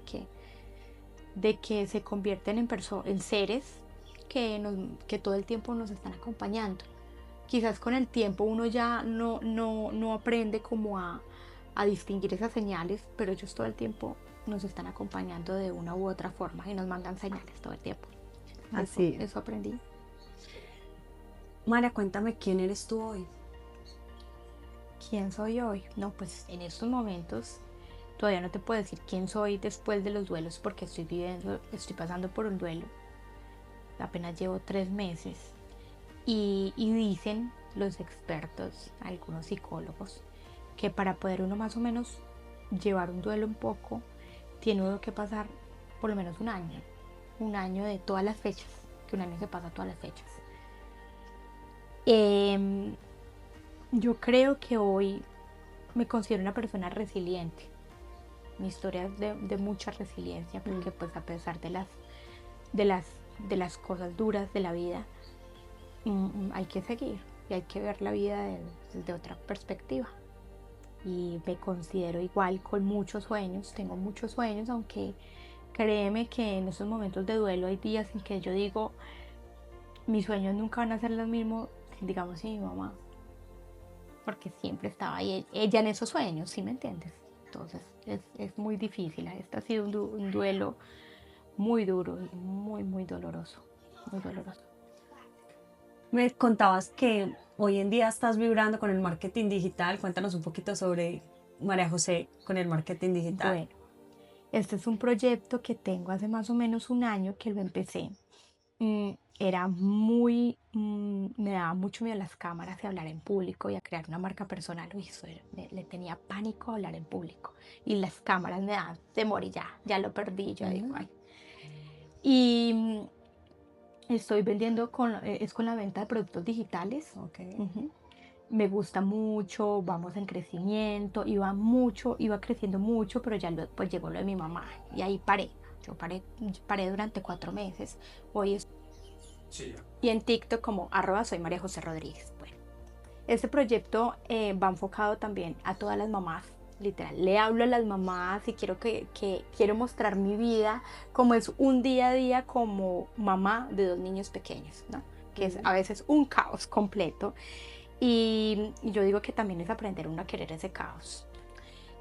S2: de que se convierten en seres que todo el tiempo nos están acompañando. Quizás con el tiempo uno ya no aprende como a distinguir esas señales, pero ellos todo el tiempo nos están acompañando de una u otra forma y nos mandan señales todo el tiempo.
S1: Así es.
S2: Eso aprendí.
S1: María, cuéntame quién eres tú hoy.
S2: ¿Quién soy hoy? No, pues en estos momentos todavía no te puedo decir quién soy después de los duelos porque estoy pasando por un duelo. Apenas llevo 3 meses y dicen los expertos, algunos psicólogos, que para poder uno más o menos llevar un duelo un poco, tiene uno que pasar por lo menos un año de todas las fechas, que un año se pasa todas las fechas. Yo creo que hoy me considero una persona resiliente. Mi historia es de mucha resiliencia porque pues a pesar de las cosas duras de la vida, hay que seguir y hay que ver la vida desde otra perspectiva. Y me considero igual con muchos sueños, tengo muchos sueños, aunque créeme que en esos momentos de duelo hay días en que yo digo, mis sueños nunca van a ser los mismos, digamos, sin mi mamá, porque siempre estaba ahí ella en esos sueños, ¿sí me entiendes? Entonces es muy difícil, este ha sido un duelo muy duro y muy, muy doloroso, muy doloroso.
S1: Me contabas que hoy en día estás vibrando con el marketing digital. Cuéntanos un poquito sobre María José con el marketing digital.
S2: Bueno, este es un proyecto que tengo hace más o menos un año que lo empecé. Era me daba mucho miedo las cámaras y hablar en público y a crear una marca personal. Uy, le tenía pánico a hablar en público. Y las cámaras me daban temor y ya lo perdí. Yo digo, ay. Y estoy vendiendo con la venta de productos digitales.
S1: Okay.
S2: Me gusta mucho, vamos en crecimiento, iba creciendo mucho, pero ya pues llegó lo de mi mamá y ahí paré. Yo paré durante 4 meses. Hoy sí. Y en TikTok como @soy María José Rodríguez. Bueno, este proyecto va enfocado también a todas las mamás. Literal, le hablo a las mamás y quiero mostrar mi vida como es un día a día como mamá de 2 niños pequeños, ¿no? Que es a veces un caos completo. Y yo digo que también es aprender uno a querer ese caos.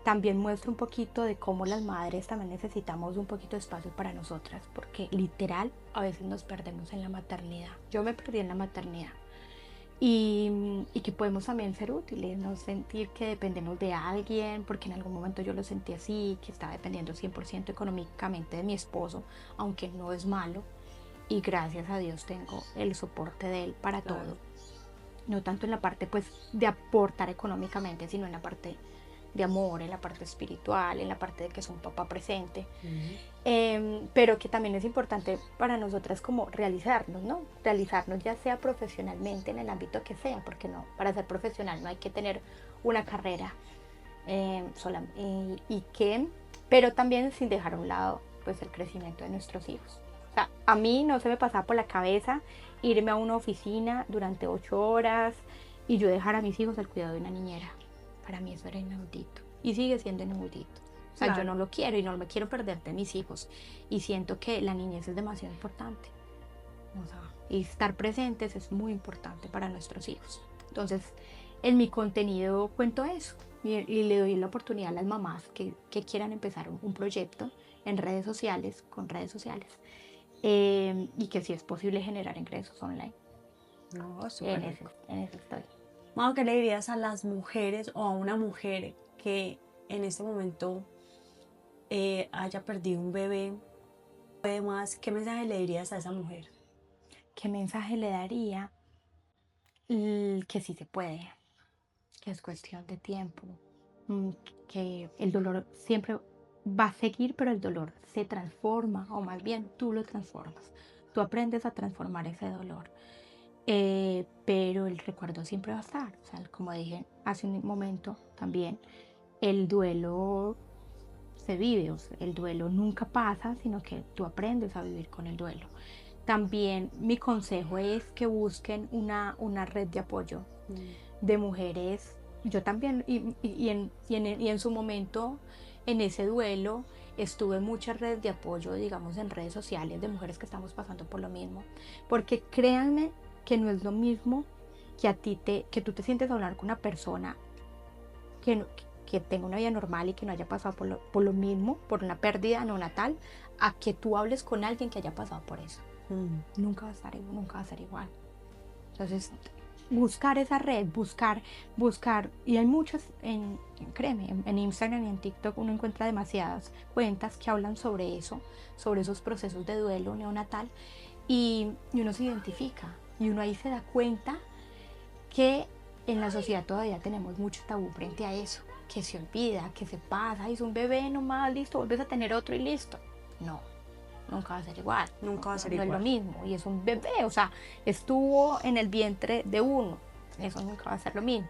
S2: También muestro un poquito de cómo las madres también necesitamos un poquito de espacio para nosotras, porque literal a veces nos perdemos en la maternidad. Yo me perdí en la maternidad. Y que podemos también ser útiles, no sentir que dependemos de alguien, porque en algún momento yo lo sentí así, que estaba dependiendo 100% económicamente de mi esposo, aunque no es malo. Y gracias a Dios tengo el soporte de él para todo. No tanto en la parte pues de aportar económicamente, sino en la parte de amor, en la parte espiritual, en la parte de que es un papá presente. Pero que también es importante para nosotras como realizarnos, ¿no? Realizarnos ya sea profesionalmente en el ámbito que sea, porque no, para ser profesional no hay que tener una carrera pero también sin dejar a un lado pues el crecimiento de nuestros hijos. O sea, a mí no se me pasaba por la cabeza irme a una oficina durante 8 horas y yo dejar a mis hijos al cuidado de una niñera. Para mí eso era inaudito y sigue siendo inaudito. O sea,
S1: Claro.
S2: yo no lo quiero y no me quiero perder de mis hijos y siento que la niñez es demasiado importante. O sea, y estar presentes es muy importante para nuestros hijos. Entonces, en mi contenido cuento eso y le doy la oportunidad a las mamás que quieran empezar un proyecto en redes sociales, con redes sociales, y que si es posible generar ingresos online.
S1: No, súper
S2: En
S1: rico.
S2: eso estoy.
S1: Mau, ¿qué le dirías a las mujeres o a una mujer que en este momento haya perdido un bebé? Además, ¿qué mensaje le dirías a esa mujer?
S2: ¿Qué mensaje le daría? Que sí se puede, que es cuestión de tiempo, mm, que el dolor siempre va a seguir, pero el dolor se transforma, o más bien tú lo transformas. Tú aprendes a transformar ese dolor, pero el recuerdo siempre va a estar. O sea, como dije hace un momento también, el duelo se vive, o sea, el duelo nunca pasa, sino que tú aprendes a vivir con el duelo. También mi consejo es que busquen una red de apoyo de mujeres. Yo también, y en su momento, en ese duelo, estuve en muchas redes de apoyo, digamos, en redes sociales de mujeres que estamos pasando por lo mismo. Porque créanme que no es lo mismo que tú te sientes a hablar con una persona que, que tenga una vida normal y que no haya pasado por lo mismo, por una pérdida neonatal, a que tú hables con alguien que haya pasado por eso. Nunca va a ser igual. Entonces, buscar esa red, buscar, y hay muchas, créeme, en Instagram y en TikTok uno encuentra demasiadas cuentas que hablan sobre eso, sobre esos procesos de duelo neonatal, y uno se identifica, y uno ahí se da cuenta que en la sociedad todavía tenemos mucho tabú frente a eso, que se olvida, que se pasa, es un bebé nomás, listo, vuelves a tener otro y listo. No, nunca va a ser igual.
S1: Nunca va a ser
S2: No es
S1: igual.
S2: lo mismo. Y es un bebé, o sea, estuvo en el vientre de uno. Eso nunca va a ser lo mismo.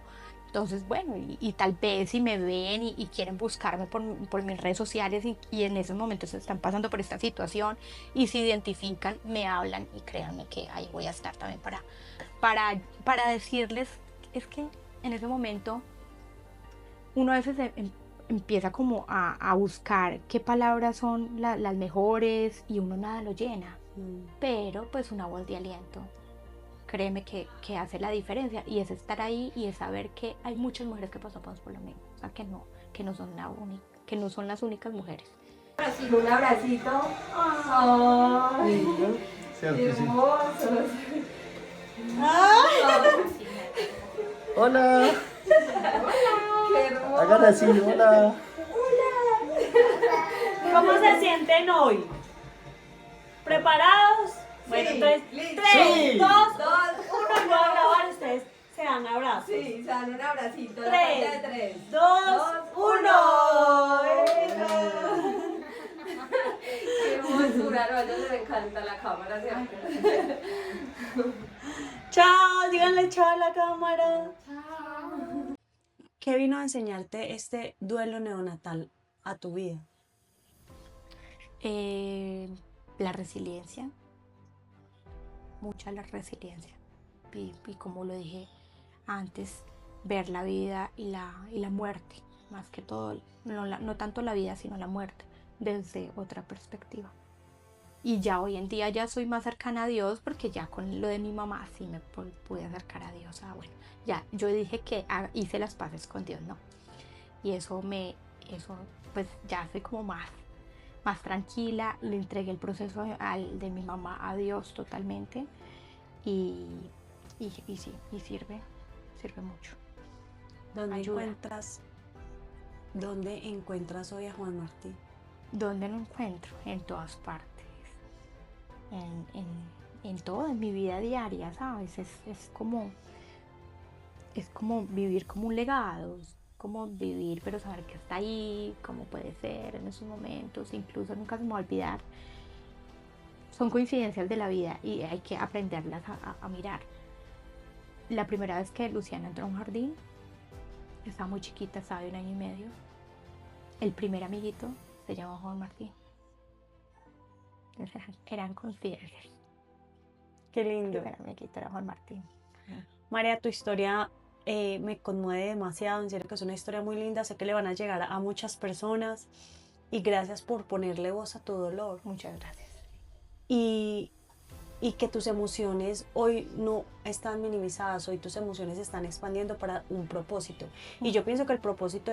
S2: Entonces, bueno, y tal vez si me ven y quieren buscarme por mis redes sociales y en esos momentos están pasando por esta situación y se identifican, me hablan y créanme que ahí voy a estar también para decirles, es que en ese momento uno a veces empieza como a buscar qué palabras son las mejores y uno nada lo llena, pero pues una voz de aliento, créeme que hace la diferencia y es estar ahí y es saber que hay muchas mujeres que pasamos por lo mismo, o sea, que no son que no son las únicas mujeres.
S3: Un abracito. Ay,
S4: ¿Cierto?
S3: qué
S4: Sí.
S3: hermosos.
S4: Hola,
S3: Qué hermoso.
S4: hagan así, hola.
S1: ¿Cómo se sienten hoy? ¿Preparados? Bueno,
S3: Sí,
S1: entonces,
S3: listo.
S1: 3,
S4: Sí.
S1: 2, 1,
S3: Dos,
S1: y voy a grabar, ustedes se dan abrazos.
S3: Sí, sale un abracito. La
S1: Tres,
S3: cuenta de 3,
S1: 2, 1.
S3: Qué hermosura, no, a ellos les encanta la cámara, ¿cierto?
S1: Chao, díganle chao a la cámara.
S3: Chao.
S1: ¿Qué vino a enseñarte este duelo neonatal a tu vida?
S2: La resiliencia, mucha la resiliencia. Y como lo dije antes, ver la vida y la muerte, más que todo, no tanto la vida, sino la muerte, desde otra perspectiva. Y ya hoy en día ya soy más cercana a Dios porque ya con lo de mi mamá sí me pude acercar a Dios. Bueno, ya yo dije que hice las paces con Dios, ¿no? Y eso pues ya soy como más tranquila, le entregué el proceso de mi mamá a Dios totalmente y sí, y sirve mucho. Ayuda.
S1: ¿Dónde encuentras hoy a Juan Martín?
S2: ¿Dónde lo encuentro? En todas partes, en todo, en mi vida diaria, ¿sabes? Es como vivir como un legado, como vivir pero saber que está ahí, cómo puede ser en esos momentos, incluso nunca se me va a olvidar. Son coincidencias de la vida y hay que aprenderlas a mirar. La primera vez que Luciana entró a un jardín, estaba muy chiquita, estaba de 1 año y medio. El primer amiguito se llama Juan Martín. eran concierges.
S1: Qué lindo.
S2: Primer amiguito era Juan Martín.
S1: María, tu historia me conmueve demasiado, en serio que es una historia muy linda, sé que le van a llegar a muchas personas y gracias por ponerle voz a tu dolor.
S2: Muchas gracias.
S1: Y, y que tus emociones hoy no están minimizadas, hoy tus emociones se están expandiendo para un propósito. Y yo pienso que el propósito